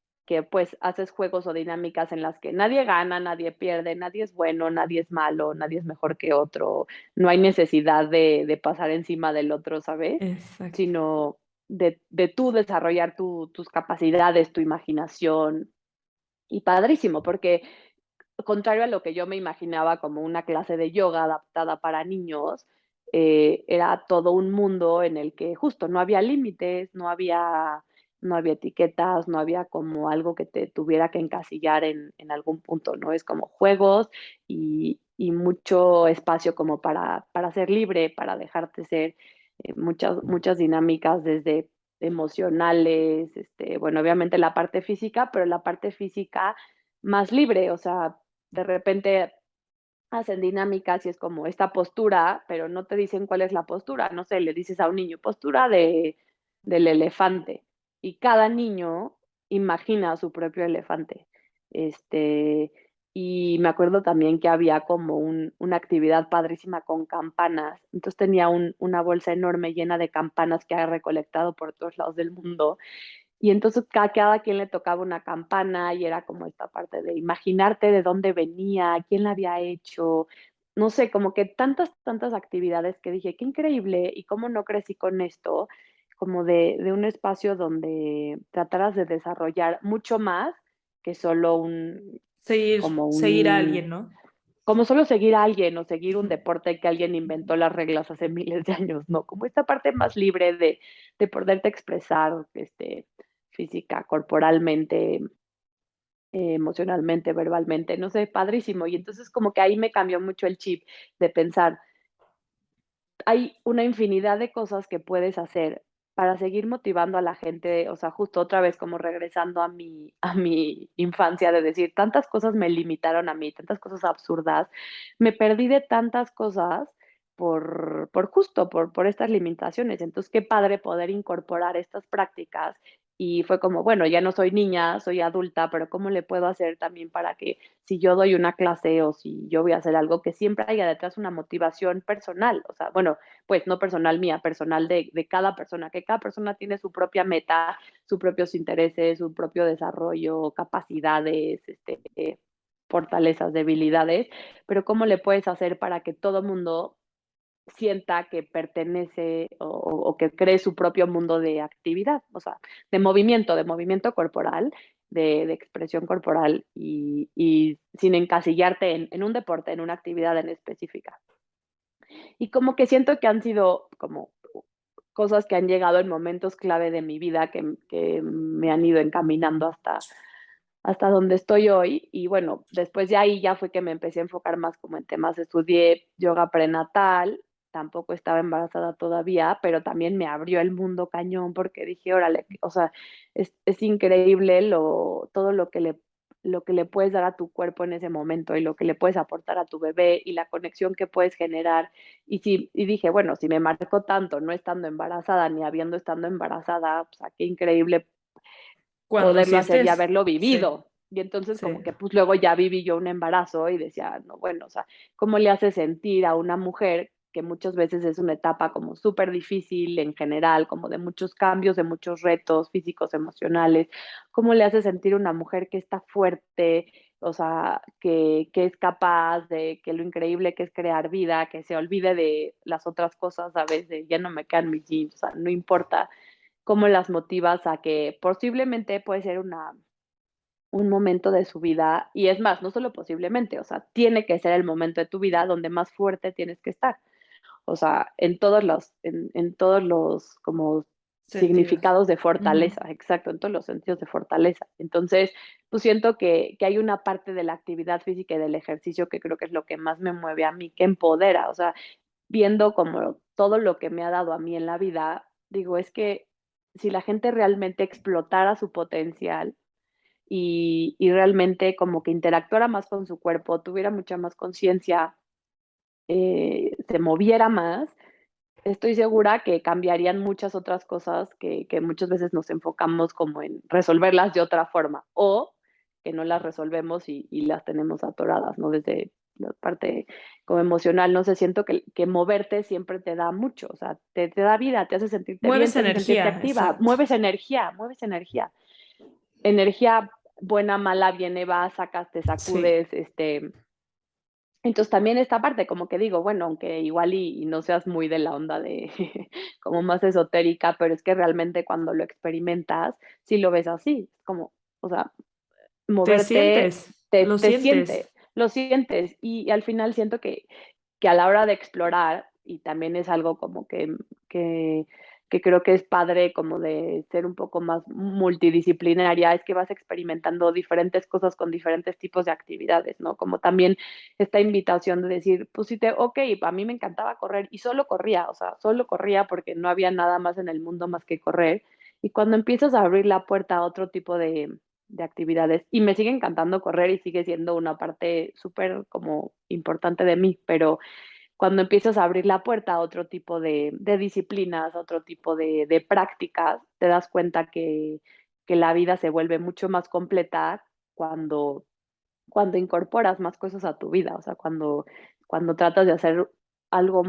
pues haces juegos o dinámicas en las que nadie gana, nadie pierde, nadie es bueno, nadie es malo, nadie es mejor que otro, no hay necesidad de pasar encima del otro, ¿sabes? Exacto. Sino de tú desarrollar tus capacidades, tu imaginación. Y padrísimo, porque contrario a lo que yo me imaginaba como una clase de yoga adaptada para niños, era todo un mundo en el que justo no había límites, no había etiquetas, no había como algo que te tuviera que encasillar en algún punto, ¿no? Es como juegos y mucho espacio como para ser libre, para dejarte ser, muchas dinámicas desde emocionales, bueno, obviamente la parte física, pero la parte física más libre, o sea, de repente hacen dinámicas y es como esta postura, pero no te dicen cuál es la postura. No sé, le dices a un niño, postura del elefante. Y cada niño imagina su propio elefante. Este, y me acuerdo también que había como una actividad padrísima con campanas. Entonces tenía una bolsa enorme llena de campanas que ha recolectado por todos lados del mundo y entonces cada quien le tocaba una campana y era como esta parte de imaginarte de dónde venía, quién la había hecho, no sé, como que tantas actividades que dije, qué increíble y cómo no crecí con esto, como de un espacio donde trataras de desarrollar mucho más que solo como Seguir a un, alguien, ¿no? como solo seguir a alguien o seguir un Ujú. deporte que alguien inventó las reglas hace miles de años, no, como esta parte más libre de poderte expresar, física, corporalmente, emocionalmente, verbalmente, no sé, padrísimo. Y entonces como que ahí me cambió mucho el chip de pensar, hay una infinidad de cosas que puedes hacer para seguir motivando a la gente, o sea, justo otra vez como regresando a mi infancia de decir, tantas cosas me limitaron a mí, tantas cosas absurdas, me perdí de tantas cosas por justo, por estas limitaciones. Entonces, qué padre poder incorporar estas prácticas y fue como, bueno, ya no soy niña, soy adulta, pero ¿cómo le puedo hacer también para que si yo doy una clase o si yo voy a hacer algo, que siempre haya detrás una motivación personal? O sea, bueno, pues no personal mía, personal de cada persona, que cada persona tiene su propia meta, sus propios intereses, su propio desarrollo, capacidades, fortalezas, debilidades, pero ¿cómo le puedes hacer para que todo mundo sienta que pertenece o que cree su propio mundo de actividad, o sea, de movimiento corporal, de expresión corporal y sin encasillarte en un deporte, en una actividad en específica? Y como que siento que han sido como cosas que han llegado en momentos clave de mi vida que me han ido encaminando hasta donde estoy hoy. Y bueno, después de ahí ya fue que me empecé a enfocar más como en temas, estudié yoga prenatal, tampoco estaba embarazada todavía, pero también me abrió el mundo cañón porque dije, órale, o sea, es increíble todo lo que le puedes dar a tu cuerpo en ese momento y lo que le puedes aportar a tu bebé y la conexión que puedes generar. Y dije, bueno, si me marcó tanto no estando embarazada ni habiendo estado embarazada, o sea, qué increíble Cuando sí poderlo hacer y estés. haberlo Sí, vivido. Y entonces sí. como que pues luego ya viví yo un embarazo y decía, no, bueno, o sea, ¿cómo le hace sentir a una mujer que muchas veces es una etapa como súper difícil en general, como de muchos cambios, de muchos retos físicos, emocionales? ¿Cómo le hace sentir una mujer que está fuerte, o sea, que es capaz de que lo increíble que es crear vida, que se olvide de las otras cosas, ¿sabes? De ya no me quedan mis jeans, o sea, no importa cómo las motivas a que posiblemente puede ser un momento de su vida, y es más, no solo posiblemente, o sea, tiene que ser el momento de tu vida donde más fuerte tienes que estar. O sea, en todos los como Sentidos. significados de Ujú. fortaleza, exacto, en todos los sentidos de fortaleza. Entonces, pues siento que hay una parte de la actividad física y del ejercicio que creo que es lo que más me mueve a mí, que empodera, o sea, viendo como todo lo que me ha dado a mí en la vida, digo, es que si la gente realmente explotara su potencial y realmente como que interactuara más con su cuerpo, tuviera mucha más conciencia, se moviera más, estoy segura que cambiarían muchas otras cosas que muchas veces nos enfocamos como en resolverlas de otra forma o que no las resolvemos y las tenemos atoradas, ¿no? Desde la parte como emocional, no sé, siento que moverte siempre te da mucho, o sea, te da vida, te hace sentirte bien, Mueves te hace sentirte energía, activa, exacto. mueves energía. Energía buena, mala, viene, va, sacas, te Sí. sacudes, entonces también esta parte, como que digo, bueno, aunque igual y no seas muy de la onda de como más esotérica, pero es que realmente cuando lo experimentas, sí lo ves así, es como, o sea, Te moverte sientes, te lo te sientes, sientes. lo sientes, y al final siento que a la hora de explorar, y también es algo como que que creo que es padre como de ser un poco más multidisciplinaria, es que vas experimentando diferentes cosas con diferentes tipos de actividades, ¿no? Como también esta invitación de decir, pues si te okey, a mí me encantaba correr y solo corría, o sea, solo corría porque no había nada más en el mundo más que correr. Y cuando empiezas a abrir la puerta a otro tipo de actividades. Y me sigue encantando correr y sigue siendo una parte súper como importante de mí, pero cuando empiezas a abrir la puerta a otro tipo de disciplinas, a otro tipo de prácticas, te das cuenta que la vida se vuelve mucho más completa cuando, cuando incorporas más cosas a tu vida, o sea, cuando tratas de hacer algo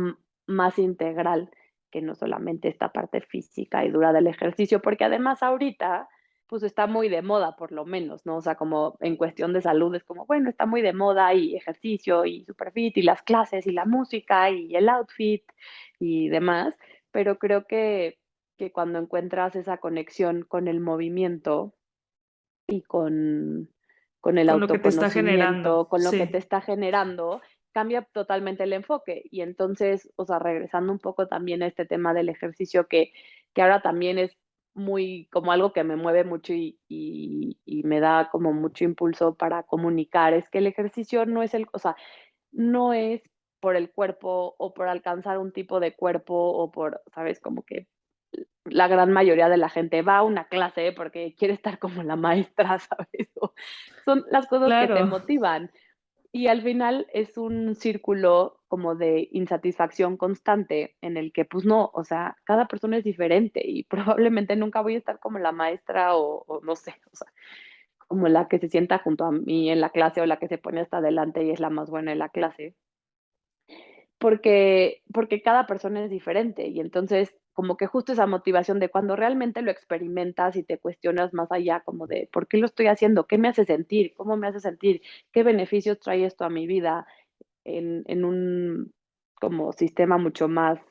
más integral que no solamente esta parte física y dura del ejercicio, porque además ahorita, pues está muy de moda, por lo menos, ¿no? O sea, como en cuestión de salud es como, bueno, está muy de moda y ejercicio y superfit y las clases y la música y el outfit y demás, pero creo que cuando encuentras esa conexión con el movimiento y con el Con lo que te está generando, autoconocimiento, con lo que te sí. está generando, cambia totalmente el enfoque. Y entonces, o sea, regresando un poco también a este tema del ejercicio que ahora también es muy como algo que me mueve mucho y me da como mucho impulso para comunicar, es que el ejercicio no es o sea, no es por el cuerpo o por alcanzar un tipo de cuerpo o por, ¿sabes? Como que la gran mayoría de la gente va a una clase porque quiere estar como la maestra, ¿sabes? O son las cosas que te Claro. motivan. Y al final es un círculo como de insatisfacción constante en el que, pues no, o sea, cada persona es diferente y probablemente nunca voy a estar como la maestra o no sé, o sea, como la que se sienta junto a mí en la clase o la que se pone hasta adelante y es la más buena en la clase. Porque cada persona es diferente y entonces como que justo esa motivación de cuando realmente lo experimentas y te cuestionas más allá como de ¿por qué lo estoy haciendo? ¿Qué me hace sentir? ¿Cómo me hace sentir? ¿Qué beneficios trae esto a mi vida? En un como sistema mucho más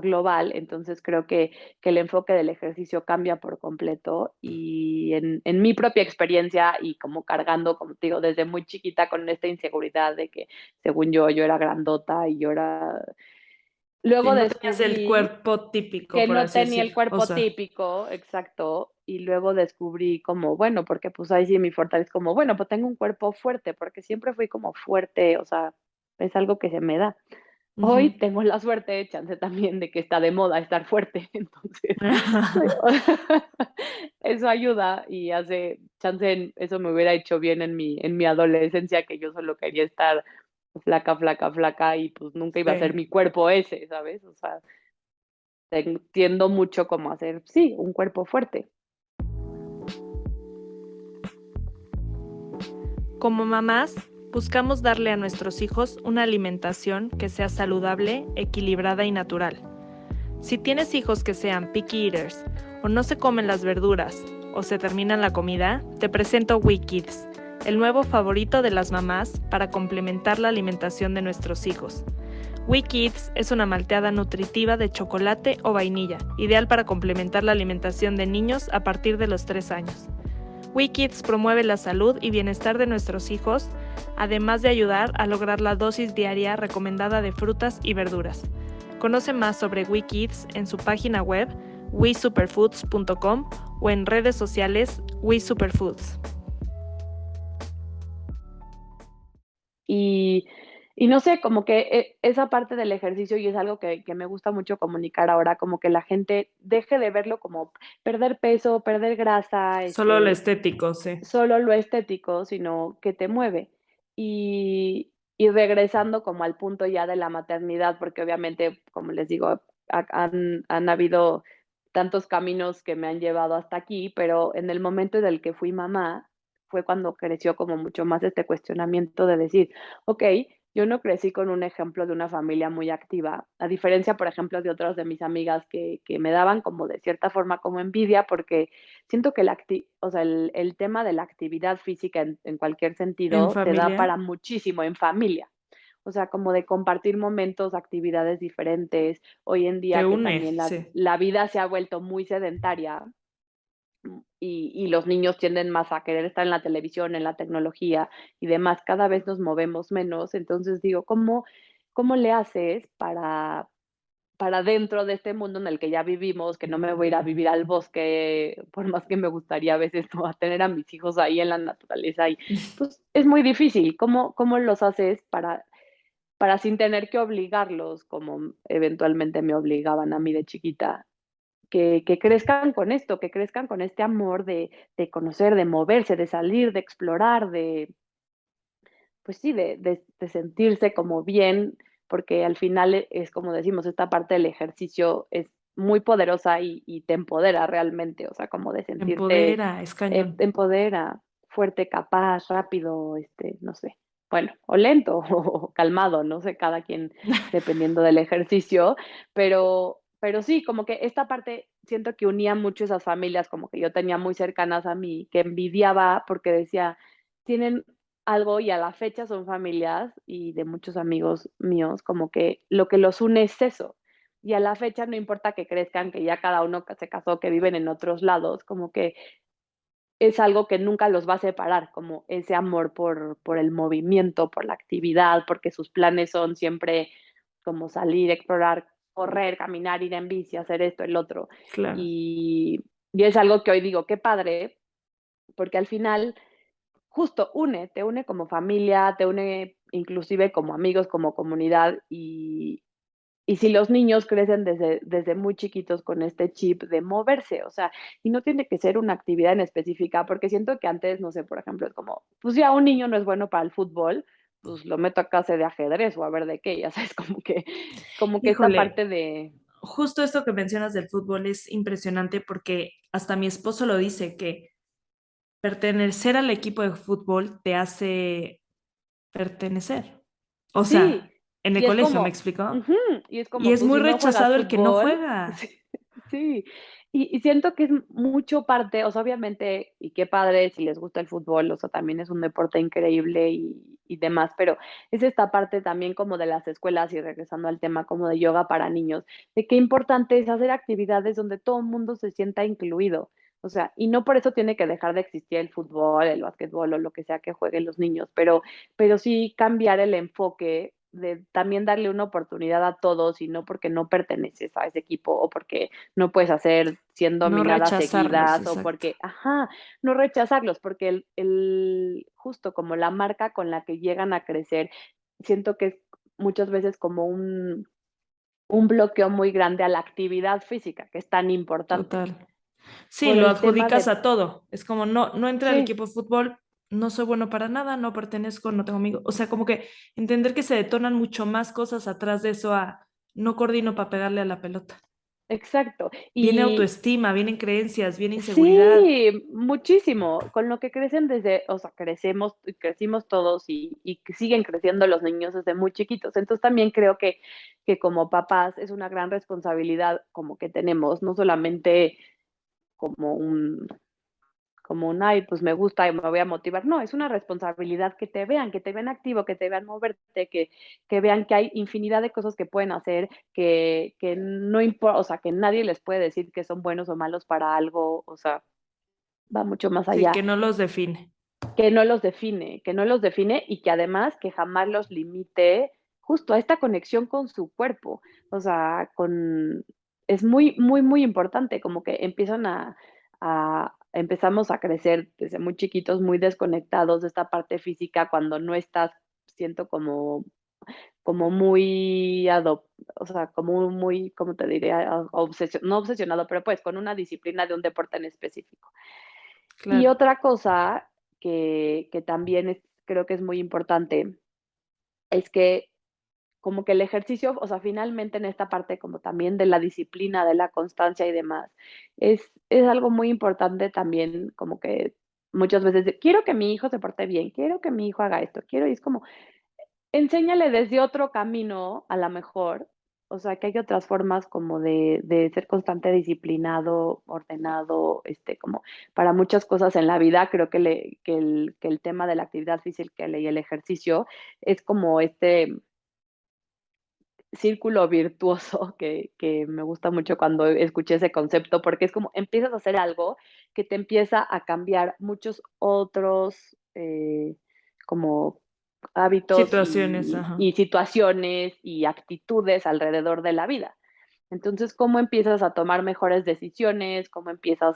global, entonces creo que el enfoque del ejercicio cambia por completo y en mi propia experiencia y como cargando, como te digo, desde muy chiquita con esta inseguridad de que según yo era grandota y yo era Sí, luego no tenías el descubrí cuerpo típico, que por no así tenía el decirlo. O cuerpo sea, típico, exacto, y luego descubrí como, bueno, porque pues ahí sí mi fortaleza es como, bueno, pues tengo un cuerpo fuerte, porque siempre fui como fuerte, o sea, es algo que se me da. ujú. Hoy tengo la suerte, chance también, de que está de moda estar fuerte, entonces, eso ayuda y hace chance eso me hubiera hecho bien en mi adolescencia, que yo solo quería estar flaca, flaca, flaca y, pues, nunca iba a ser Sí. mi cuerpo ese, ¿sabes? O sea, entiendo mucho cómo hacer, sí, un cuerpo fuerte. Como mamás, buscamos darle a nuestros hijos una alimentación que sea saludable, equilibrada y natural. Si tienes hijos que sean picky eaters, o no se comen las verduras, o se terminan la comida, te presento WeKids, el nuevo favorito de las mamás para complementar la alimentación de nuestros hijos. WeKids es una malteada nutritiva de chocolate o vainilla, ideal para complementar la alimentación de niños a partir de los 3 años. WeKids promueve la salud y bienestar de nuestros hijos, además de ayudar a lograr la dosis diaria recomendada de frutas y verduras. Conoce más sobre WeKids en su página web wesuperfoods.com o en redes sociales wesuperfoods. Y, y no sé, como que esa parte del ejercicio, y es algo que me gusta mucho comunicar ahora, como que la gente deje de verlo como perder peso, perder grasa, Solo lo estético, sí. solo lo estético, sino que te mueve. Y regresando como al punto ya de la maternidad, porque obviamente, como les digo, han habido tantos caminos que me han llevado hasta aquí, pero en el momento en el que fui mamá, fue cuando creció como mucho más este cuestionamiento de decir, ok, yo no crecí con un ejemplo de una familia muy activa, a diferencia, por ejemplo, de otras de mis amigas que me daban como de cierta forma como envidia, porque siento que o sea, el tema de la actividad física en cualquier ¿En sentido te da familia? para muchísimo en familia. O sea, como de compartir momentos, actividades diferentes. Hoy en Te día que une, también sí. la vida se ha vuelto muy sedentaria, y los niños tienden más a querer estar en la televisión, en la tecnología y demás, cada vez nos movemos menos. Entonces digo, ¿cómo le haces para dentro de este mundo en el que ya vivimos, que no me voy a ir a vivir al bosque, por más que me gustaría a veces, ¿no?, a tener a mis hijos ahí en la naturaleza y, pues, es muy difícil. ¿Cómo los haces para sin tener que obligarlos, como eventualmente me obligaban a mí de chiquita, que crezcan con esto, que crezcan con este amor de conocer, de moverse, de salir, de explorar, pues sí, de sentirse como bien, porque al final es como decimos, esta parte del ejercicio es muy poderosa y te empodera realmente, o sea, como de sentirte, Empodera, es cañón. te empodera, fuerte, capaz, rápido, no sé, bueno, o lento o calmado, no sé, cada quien dependiendo del ejercicio, pero sí, como que esta parte siento que unía mucho esas familias, como que yo tenía muy cercanas a mí, que envidiaba porque decía, tienen algo y a la fecha son familias y de muchos amigos míos, como que lo que los une es eso. Y a la fecha no importa que crezcan, que ya cada uno se casó, que viven en otros lados, como que es algo que nunca los va a separar, como ese amor por el movimiento, por la actividad, porque sus planes son siempre como salir, explorar, correr, caminar, ir en bici, hacer esto, el otro. Claro. Y es algo que hoy digo, qué padre, porque al final justo te une como familia, te une inclusive como amigos, como comunidad, y si los niños crecen desde muy chiquitos con este chip de moverse, o sea, y no tiene que ser una actividad en específica, porque siento que antes, no sé, por ejemplo, es como, pues ya un niño no es bueno para el fútbol, pues lo meto a clase de ajedrez o a ver de qué, ya sabes, como que esta Híjole, parte de justo esto que mencionas del fútbol es impresionante porque hasta mi esposo lo dice, que pertenecer al equipo de fútbol te hace pertenecer. O sí, sea, en el y es colegio, ¿me como explicó? ujú, y es Y como, es pues muy si no juegas rechazado el que no fútbol, juega. sí, sí. Y siento que es mucho parte, o sea, obviamente, y qué padre si les gusta el fútbol, o sea, también es un deporte increíble y demás, pero es esta parte también como de las escuelas, y regresando al tema como de yoga para niños, de qué importante es hacer actividades donde todo el mundo se sienta incluido. O sea, y no por eso tiene que dejar de existir el fútbol, el básquetbol o lo que sea que jueguen los niños, pero sí cambiar el enfoque de también darle una oportunidad a todos y no porque no perteneces a ese equipo o porque no puedes hacer 100 No dominadas rechazarlos, seguidas o exacto. porque, ajá, no rechazarlos, porque justo como la marca con la que llegan a crecer, siento que es muchas veces como un bloqueo muy grande a la actividad física, que es tan importante, Total. Sí, por lo el tema adjudicas de, a todo. Es como, no entré al sí, equipo de fútbol, no soy bueno para nada, no pertenezco, no tengo amigos. O sea, como que entender que se detonan mucho más cosas atrás de eso a no coordino para pegarle a la pelota. exacto. Viene Y, autoestima, vienen creencias, viene inseguridad. sí, muchísimo. Con lo que crecen desde, o sea, crecimos todos y que siguen creciendo los niños desde muy chiquitos. Entonces también creo que como papás es una gran responsabilidad como que tenemos, no solamente como ay, pues me gusta y me voy a motivar. No, es una responsabilidad que te vean activo, que te vean moverte, que vean que hay infinidad de cosas que pueden hacer, que no importa, o sea, que nadie les puede decir que son buenos o malos para algo, o sea, va mucho más Sí, allá, que no los define. que no los define y que además que jamás los limite justo a esta conexión con su cuerpo, o sea, es muy, muy, muy importante, como que empezamos a crecer desde muy chiquitos, muy desconectados de esta parte física cuando no estás, siento como muy o sea, como muy, ¿cómo te diría? No obsesionado, pero pues con una disciplina de un deporte en específico. Y Claro. otra cosa que también creo que es muy importante es que como que el ejercicio, o sea, finalmente en esta parte como también de la disciplina, de la constancia y demás, es algo muy importante también, como que muchas veces quiero que mi hijo se porte bien, quiero que mi hijo haga esto, quiero, y es como, enséñale desde otro camino, a la mejor, o sea, que hay otras formas como de ser constante, disciplinado, ordenado, como para muchas cosas en la vida, creo que el tema de la actividad física y el ejercicio es como este círculo virtuoso que me gusta mucho cuando escuché ese concepto, porque es como empiezas a hacer algo que te empieza a cambiar muchos otros, como hábitos Situaciones, y ajá. situaciones y actitudes alrededor de la vida. Entonces, ¿cómo empiezas a tomar mejores decisiones? ¿Cómo empiezas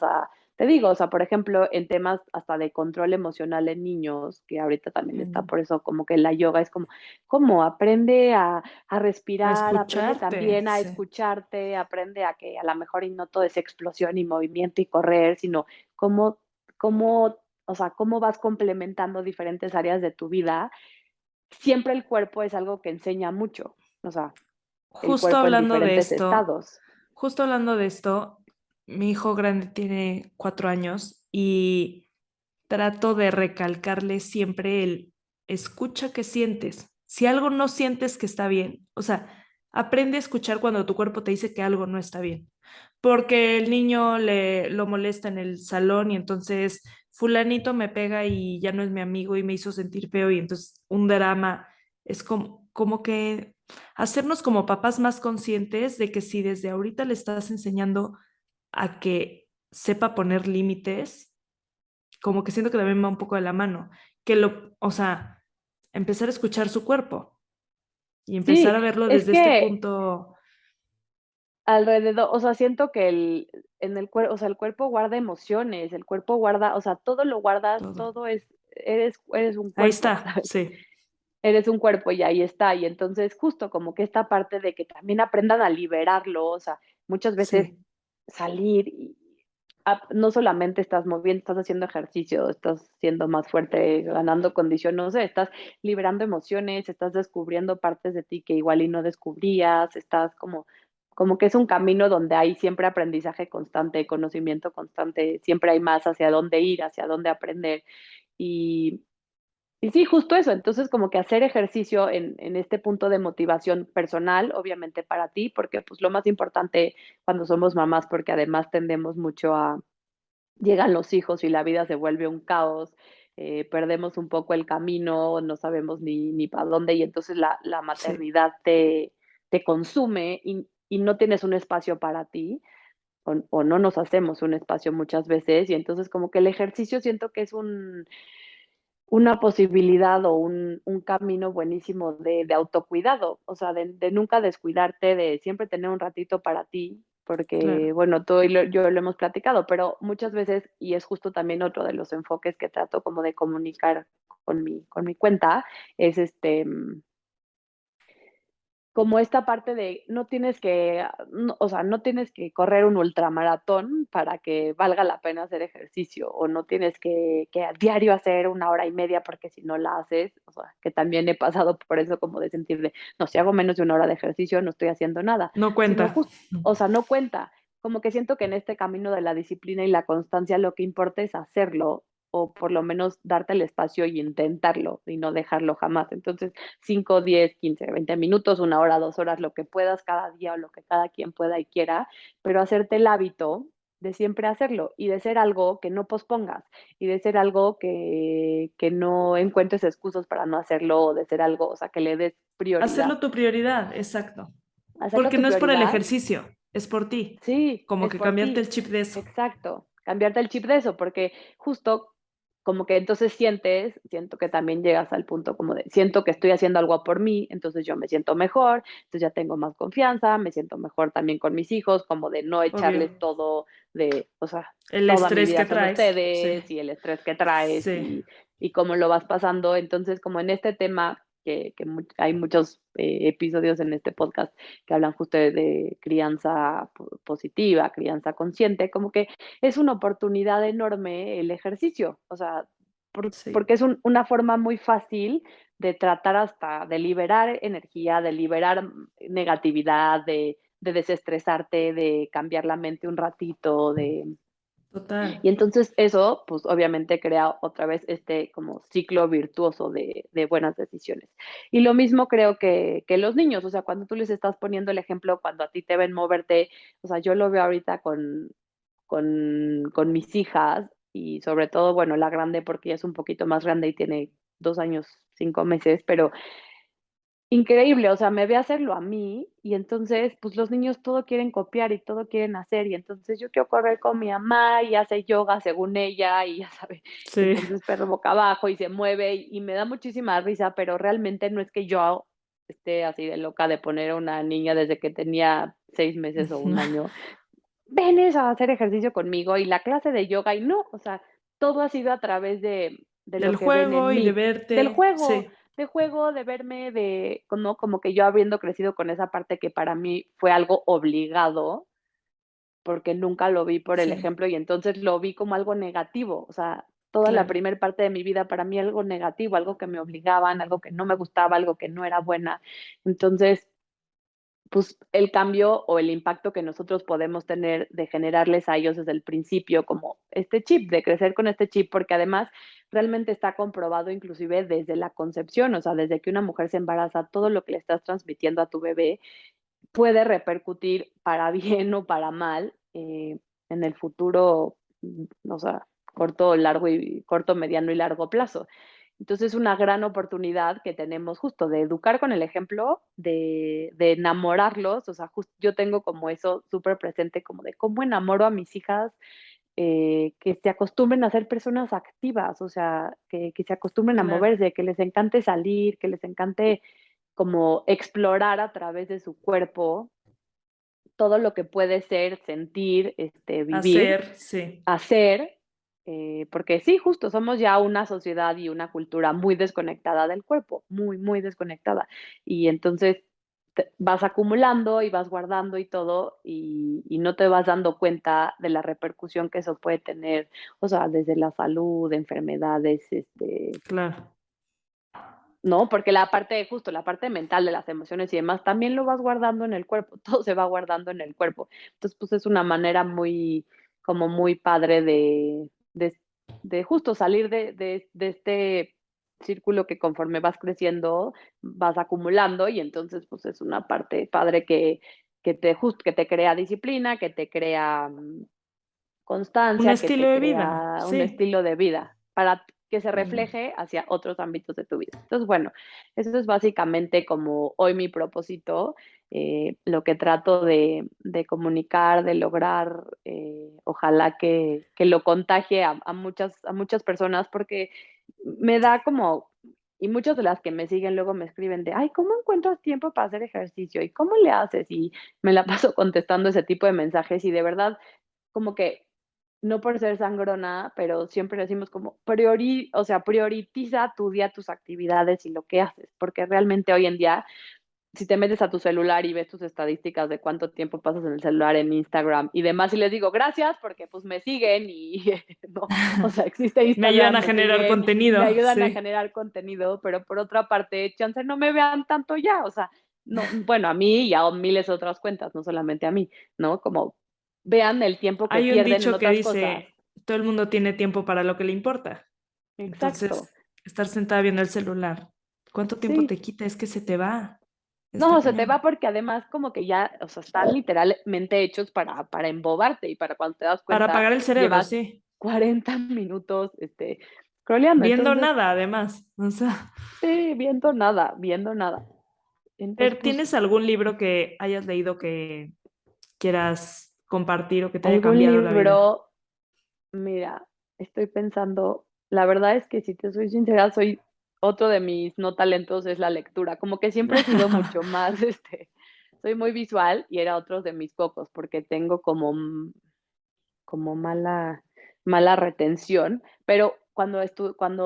te digo, o sea, por ejemplo, en temas hasta de control emocional en niños, que ahorita también está En- por eso, como que la yoga es como, ¿cómo? Aprende a a respirar, aprende escucharte, también a sí. escucharte, aprende a que a lo mejor y no todo es explosión y movimiento y correr, sino cómo, cómo, o sea, cómo vas complementando diferentes áreas de tu vida. Siempre el cuerpo es algo que enseña mucho, o sea, el Justo cuerpo en hablando de diferentes esto, estados. justo hablando de esto, mi hijo grande tiene 4 años y trato de recalcarle siempre el escucha qué sientes. Si algo no sientes que está bien, o sea, aprende a escuchar cuando tu cuerpo te dice que algo no está bien. Porque el niño lo molesta en el salón y entonces fulanito me pega y ya no es mi amigo y me hizo sentir feo y entonces un drama es como que hacernos como papás más conscientes de que si desde ahorita le estás enseñando a que sepa poner límites, como que siento que también va un poco de la mano, o sea, empezar a escuchar su cuerpo y empezar Sí, a verlo es desde este que punto alrededor, o sea, siento que en el cuerpo, o sea, el cuerpo guarda emociones, el cuerpo guarda, o sea, todo lo guardas, todo. todo eres un Ahí cuerpo, está, ¿sabes? sí, Eres un cuerpo y ahí está. Y entonces, justo como que esta parte de que también aprendan a liberarlo, o sea, muchas veces sí, salir y no solamente estás moviendo, estás haciendo ejercicio, estás siendo más fuerte, ganando condición, no sé, estás liberando emociones, estás descubriendo partes de ti que igual y no descubrías, estás como que es un camino donde hay siempre aprendizaje constante, conocimiento constante, siempre hay más hacia dónde ir, hacia dónde aprender. Y, y sí, justo eso. Entonces, como que hacer ejercicio en este punto de motivación personal, obviamente para ti, porque pues lo más importante cuando somos mamás, porque además tendemos mucho llegan los hijos y la vida se vuelve un caos, perdemos un poco el camino, no sabemos ni para dónde, y entonces la sí. maternidad te consume y no tienes un espacio para ti, o no nos hacemos un espacio muchas veces, y entonces como que el ejercicio siento que es una posibilidad o un camino buenísimo de autocuidado, o sea, de nunca descuidarte, de siempre tener un ratito para ti, porque, Claro. bueno, tú y yo lo hemos platicado, pero muchas veces, y es justo también otro de los enfoques que trato como de comunicar con mi cuenta, es como esta parte de no tienes que, o sea, no tienes que correr un ultramaratón para que valga la pena hacer ejercicio, o no tienes que a diario hacer 1 hora y media porque si no la haces, o sea, que también he pasado por eso como de sentir de, no, si hago menos de 1 hora de ejercicio no estoy haciendo nada, No sino cuenta. justo, o sea, no cuenta. Como que siento que en este camino de la disciplina y la constancia lo que importa es hacerlo, o por lo menos darte el espacio y intentarlo y no dejarlo jamás. Entonces, 5, 10, 15, 20 minutos, 1 hora, 2 horas, lo que puedas cada día o lo que cada quien pueda y quiera, pero hacerte el hábito de siempre hacerlo y de ser algo que no pospongas y de ser algo que no encuentres excusas para no hacerlo o de ser algo, o sea, que le des prioridad. Hacerlo tu prioridad, exacto. Hacerlo Porque tu no es por el prioridad, ejercicio, es por ti. sí, Como es que por cambiarte ti. el chip de eso. Exacto. Cambiarte el chip de eso, porque justo como que entonces siento que también llegas al punto como de, siento que estoy haciendo algo por mí, entonces yo me siento mejor, entonces ya tengo más confianza, me siento mejor también con mis hijos, como de no obvio. echarles todo de, o sea, El toda mi estrés que vida son traes, sí, ustedes y el estrés que traes sí, y cómo lo vas pasando. Entonces, como en este tema, hay muchos episodios en este podcast que hablan justo de crianza positiva, crianza consciente, como que es una oportunidad enorme el ejercicio, o sea, sí, porque es una forma muy fácil de tratar hasta de liberar energía, de liberar negatividad, de desestresarte, de cambiar la mente un ratito, total. y entonces eso, pues obviamente crea otra vez este como ciclo virtuoso de buenas decisiones. Y lo mismo creo que los niños, o sea, cuando tú les estás poniendo el ejemplo, cuando a ti te ven moverte, o sea, yo lo veo ahorita con mis hijas y sobre todo, bueno, la grande porque ella es un poquito más grande y tiene 2 años, 5 meses, pero increíble, o sea, me ve hacerlo a mí y entonces, pues los niños todo quieren copiar y todo quieren hacer y entonces yo quiero correr con mi mamá y hace yoga según ella y ya sabe, y Sí, entonces perro boca abajo y se mueve y me da muchísima risa, pero realmente no es que yo esté así de loca de poner a una niña desde que tenía 6 meses o un año, ven a hacer ejercicio conmigo y la clase de yoga y no, o sea, todo ha sido a través de del lo que ven juego en y de mí, del verte, juego, sí, de juego, de verme, de, ¿no? Como que yo habiendo crecido con esa parte que para mí fue algo obligado, porque nunca lo vi por el sí, ejemplo y entonces lo vi como algo negativo, o sea, toda la claro. primer parte de mi vida para mí algo negativo, algo que me obligaban, algo que no me gustaba, algo que no era buena. Entonces, pues el cambio o el impacto que nosotros podemos tener de generarles a ellos desde el principio, como este chip, de crecer con este chip, porque además realmente está comprobado inclusive desde la concepción, o sea, desde que una mujer se embaraza, todo lo que le estás transmitiendo a tu bebé puede repercutir para bien o para mal en el futuro, o sea, corto, mediano y largo plazo. Entonces es una gran oportunidad que tenemos justo de educar con el ejemplo, de enamorarlos, o sea, yo tengo como eso súper presente, como de cómo enamoro a mis hijas, que se acostumbren a ser personas activas, o sea, que se acostumbren a Claro. moverse, que les encante salir, que les encante como explorar a través de su cuerpo todo lo que puede ser, sentir, vivir, Hacer, sí. hacer, porque sí, justo somos ya una sociedad y una cultura muy desconectada del cuerpo, muy, muy desconectada. Y entonces vas acumulando y vas guardando y todo y no te vas dando cuenta de la repercusión que eso puede tener, o sea, desde la salud, enfermedades, Claro. ¿no? Porque la parte, justo la parte mental de las emociones y demás, también lo vas guardando en el cuerpo, todo se va guardando en el cuerpo. Entonces, pues es una manera muy, como muy padre de justo salir de este círculo que conforme vas creciendo, vas acumulando y entonces, pues es una parte padre que te crea disciplina, que te crea Un constancia, que estilo te de vida, crea un sí. estilo de vida para que se Mm. refleje hacia otros ámbitos de tu vida. Entonces, bueno, eso es básicamente como hoy mi propósito, lo que trato de comunicar, de lograr, ojalá que lo contagie a muchas personas, porque me da como, y muchas de las que me siguen luego me escriben de, ay, ¿cómo encuentras tiempo para hacer ejercicio? ¿Y cómo le haces? Y me la paso contestando ese tipo de mensajes y de verdad como que, no por ser sangrona, pero siempre decimos como o sea, prioritiza tu día, tus actividades y lo que haces, porque realmente hoy en día, si te metes a tu celular y ves tus estadísticas de cuánto tiempo pasas en el celular, en Instagram y demás, y les digo gracias porque pues me siguen y no, o sea, existe Me ayudan Instagram, a me generar siguen, me contenido, ayudan a sí. generar contenido, pero por otra parte, chance no me vean tanto ya, o sea, no, bueno, a mí y a miles de otras cuentas, no solamente a mí, ¿no? Como vean el tiempo que Hay un pierden en dicho que otras cosas. dice, todo el mundo tiene tiempo para lo que le importa. Exacto. Entonces, estar sentada viendo el celular, ¿cuánto tiempo Sí. te quita? Es que se te va. Está No, se te va cañón. porque además como que ya, o sea, están literalmente hechos para embobarte y para cuando te das Para cuenta, apagar el cerebro, llevas sí. 40 minutos, scrolleando. Viendo Entonces, nada, además. O sea, sí, viendo nada, viendo nada. Entonces, pues, ¿tienes algún libro que hayas leído que quieras compartir o que te haya algún cambiado la vida? libro, mira, estoy pensando, La verdad es que si te soy sincera, soy otro de mis no talentos es la lectura. Como que siempre he sido mucho más, soy muy visual y era otro de mis pocos porque tengo como, como mala retención. Pero cuando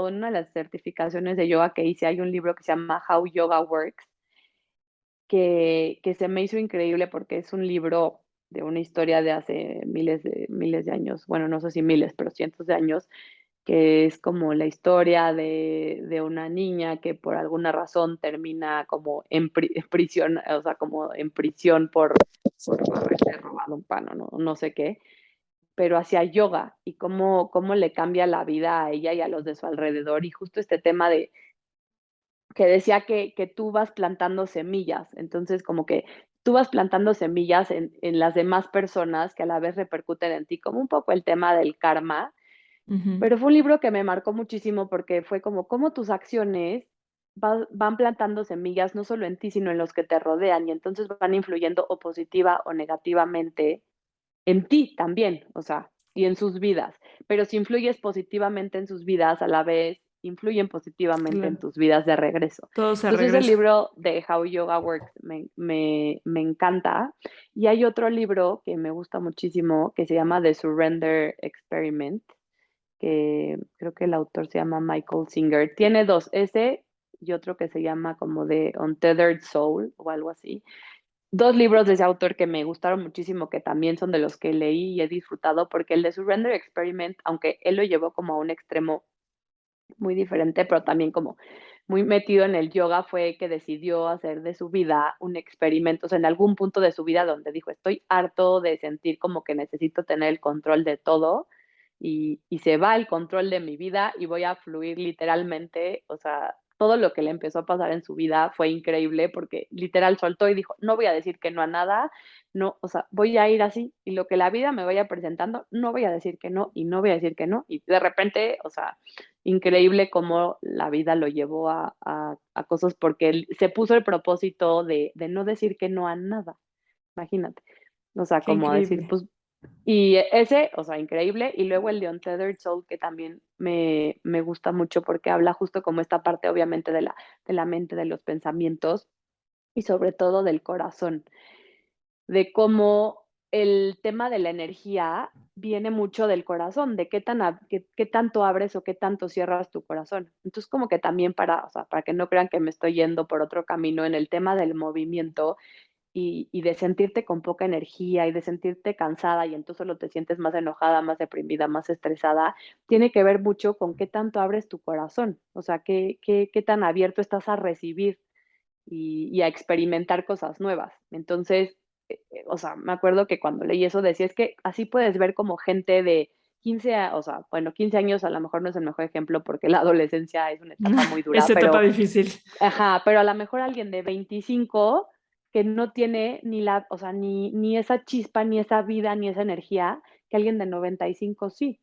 en una de las certificaciones de yoga que hice hay un libro que se llama How Yoga Works, que se me hizo increíble porque es un libro de una historia de hace miles de años, bueno, no sé si miles, pero cientos de años, que es como la historia de una niña que por alguna razón termina como en prisión, o sea, como en prisión por haberle robado un pan o no sé qué, pero hacía yoga y cómo le cambia la vida a ella y a los de su alrededor. Y justo este tema de que decía que tú vas plantando semillas, entonces como que tú vas plantando semillas en las demás personas que a la vez repercuten en ti, como un poco el tema del karma, Ujú. pero fue un libro que me marcó muchísimo porque fue como cómo tus acciones van plantando semillas no solo en ti, sino en los que te rodean y entonces van influyendo o positiva o negativamente en ti también, o sea, y en sus vidas. Pero si influyes positivamente en sus vidas, a la vez influyen positivamente en Claro, tus vidas de regreso. todo se Entonces el regresa. libro de How Yoga Works me encanta. Y hay otro libro que me gusta muchísimo que se llama The Surrender Experiment, que creo que el autor se llama Michael Singer. Tiene dos, ese y otro que se llama como de Untethered Soul o algo así. Dos libros de ese autor que me gustaron muchísimo, que también son de los que leí y he disfrutado, porque el de Surrender Experiment, aunque él lo llevó como a un extremo muy diferente, pero también como muy metido en el yoga, fue que decidió hacer de su vida un experimento, o sea, en algún punto de su vida donde dijo, estoy harto de sentir como que necesito tener el control de todo y se va el control de mi vida y voy a fluir literalmente, o sea, todo lo que le empezó a pasar en su vida fue increíble porque literal soltó y dijo, no voy a decir que no a nada, no, o sea, voy a ir así y lo que la vida me vaya presentando, no voy a decir que no y no voy a decir que no y de repente, o sea, increíble cómo la vida lo llevó a cosas porque él se puso el propósito de no decir que no a nada, imagínate. O sea, Qué como decir, increíble. pues, y ese, o sea, increíble. Y luego el de Untethered Soul, que también me gusta mucho porque habla justo como esta parte, obviamente, de la mente, de los pensamientos y sobre todo del corazón, de cómo el tema de la energía viene mucho del corazón, de qué tanto abres o qué tanto cierras tu corazón. Entonces, como que también o sea, para que no crean que me estoy yendo por otro camino en el tema del movimiento y de sentirte con poca energía y de sentirte cansada y entonces solo te sientes más enojada, más deprimida, más estresada, tiene que ver mucho con qué tanto abres tu corazón, o sea, qué tan abierto estás a recibir y a experimentar cosas nuevas. Entonces, o sea, me acuerdo que cuando leí eso decía, es que así puedes ver como gente de 15, o sea, bueno, 15 años a lo mejor no es el mejor ejemplo porque la adolescencia es una etapa muy dura, Esa etapa pero, difícil. ajá, pero a lo mejor alguien de 25 que no tiene o sea, ni esa chispa, ni esa vida, ni esa energía que alguien de 95 sí.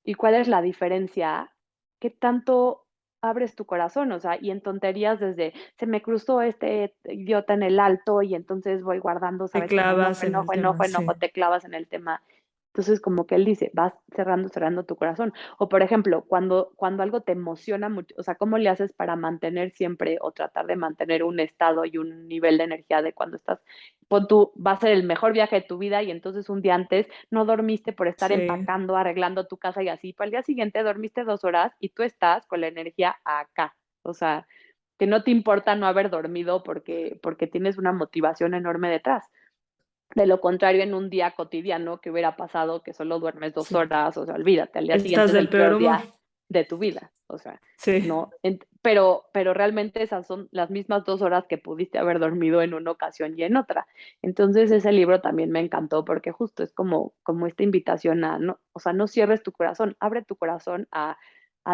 ¿Y cuál es la diferencia? ¿Qué tanto abres tu corazón? O sea, y en tonterías desde, se me cruzó este idiota en el alto y entonces voy guardando, Te ¿sabes? Como enojo, clavas en el enojo, tema, enojo, enojo, sí. te clavas en el tema. Entonces, como que él dice, vas cerrando tu corazón. O, por ejemplo, cuando algo te emociona mucho, o sea, ¿cómo le haces para mantener siempre o tratar de mantener un estado y un nivel de energía de cuando estás, pon tú, va a ser el mejor viaje de tu vida y entonces un día antes no dormiste por estar Sí, empacando, arreglando tu casa y así, para el día siguiente dormiste 2 horas y tú estás con la energía acá. O sea, que no te importa no haber dormido porque tienes una motivación enorme detrás. De lo contrario, en un día cotidiano que hubiera pasado que solo duermes dos sí. horas, o sea, olvídate, al día Estás siguiente es del el peor peor humor. día de tu vida, o sea, Sí, no, pero realmente esas son las mismas 2 horas que pudiste haber dormido en una ocasión y en otra. Entonces ese libro también me encantó porque justo es como esta invitación a, no, o sea, no cierres tu corazón, abre tu corazón a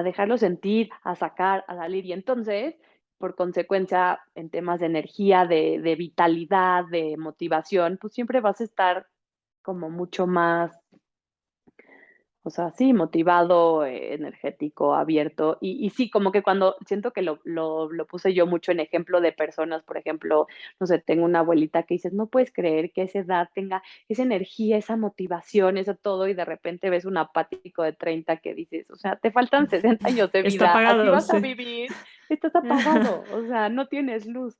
dejarlo sentir, a sacar, a salir y entonces por consecuencia, en temas de energía, de vitalidad, de motivación, pues siempre vas a estar como mucho más, O sea, sí, motivado, energético, abierto. Y sí, como que cuando siento que lo puse yo mucho en ejemplo de personas, por ejemplo, no sé, tengo una abuelita que dices, no puedes creer que a esa edad tenga esa energía, esa motivación, eso todo, y de repente ves un apático de 30 que dices, o sea, te faltan 60 años de Está vida, así apagado, vas a sí. vivir, estás apagado, o sea, no tienes luz.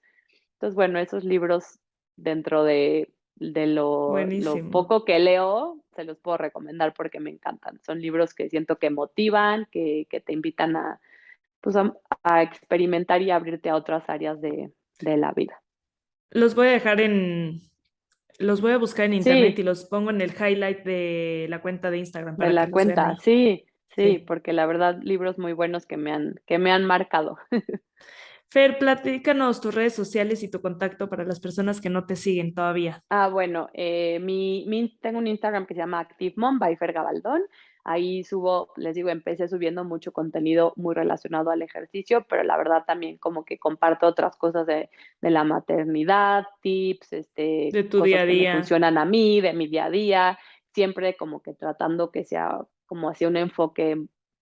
Entonces, bueno, esos libros dentro de lo Buenísimo. poco que leo, se los puedo recomendar porque me encantan. Son libros que siento que motivan, que te invitan a, pues, a experimentar y abrirte a otras áreas de la vida. Los voy a dejar en, los voy a buscar en internet y Sí, los pongo en el highlight de la cuenta de Instagram de para que la los vean cuenta, ahí. sí, sí, Sí. porque la verdad, libros muy buenos que me han marcado. Fer, platícanos tus redes sociales y tu contacto para las personas que no te siguen todavía. Ah, bueno, tengo un Instagram que se llama Active Mom by Fer Gabaldón. Ahí subo, les digo, empecé subiendo mucho contenido muy relacionado al ejercicio, pero la verdad también como que comparto otras cosas de la maternidad, tips, De tu día cosas a que me día. funcionan a mí, de mi día a día, siempre como que tratando que sea como hacia un enfoque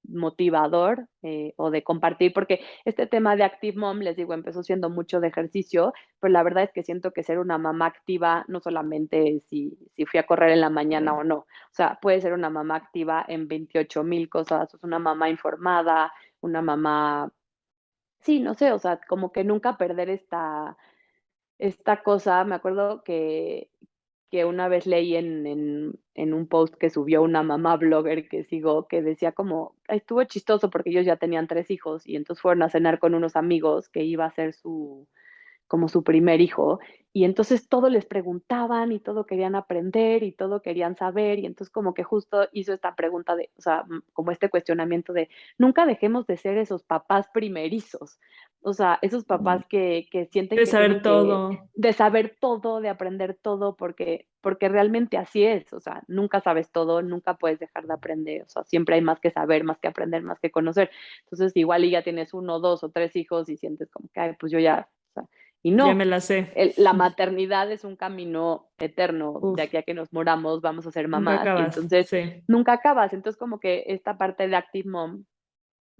motivador o de compartir, porque este tema de Active Mom, les digo, empezó siendo mucho de ejercicio, pero la verdad es que siento que ser una mamá activa no solamente si fui a correr en la mañana o no, o sea, puede ser una mamá activa en 28,000 cosas, es una mamá informada, una mamá, sí, no sé, o sea, como que nunca perder esta cosa. Me acuerdo que una vez leí en un post que subió una mamá blogger que sigo, que decía como, estuvo chistoso porque ellos ya tenían 3 hijos y entonces fueron a cenar con unos amigos que iba a ser como su primer hijo, y entonces todo les preguntaban y todo querían aprender y todo querían saber, y entonces como que justo hizo esta pregunta de, o sea, como este cuestionamiento de, nunca dejemos de ser esos papás primerizos, o sea, esos papás que sienten De que tienen saber que, todo. de saber todo, de aprender todo, porque realmente así es, o sea, nunca sabes todo, nunca puedes dejar de aprender, o sea, siempre hay más que saber, más que aprender, más que conocer. Entonces, igual y ya tienes 1, 2 o 3 hijos y sientes como que, ay, pues yo ya, o sea, y Ya me no, la sé. la maternidad es un camino eterno, de Uf, aquí a que nos moramos vamos a ser nunca mamás, y acabas. entonces Sí. nunca acabas. Entonces como que esta parte de Active Mom,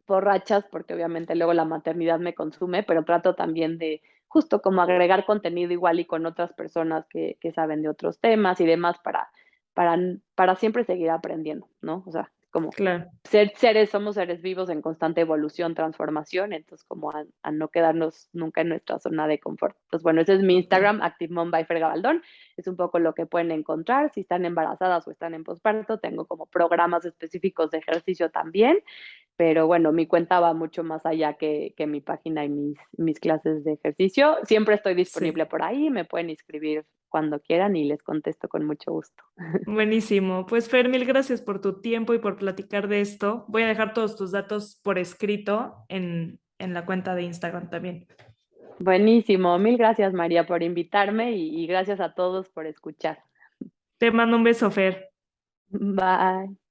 por rachas, porque obviamente luego la maternidad me consume, pero trato también de justo como agregar contenido igual y con otras personas que saben de otros temas y demás para, para siempre seguir aprendiendo, ¿no? O sea, como Claro. somos seres vivos en constante evolución, transformación, entonces como a no quedarnos nunca en nuestra zona de confort. Pues bueno, ese es mi Total. Instagram, ActiveMom by Fer Gabaldón. Es un poco lo que pueden encontrar. Si están embarazadas o están en posparto, tengo como programas específicos de ejercicio también, pero bueno, mi cuenta va mucho más allá que mi página y mis clases de ejercicio. Siempre estoy disponible Sí. por ahí, me pueden inscribir cuando quieran y les contesto con mucho gusto. Buenísimo. Pues Fer, mil gracias por tu tiempo y por platicar de esto. Voy a dejar todos tus datos por escrito en la cuenta de Instagram también. Buenísimo, mil gracias María por invitarme y gracias a todos por escuchar. Te mando un beso, Fer. Bye.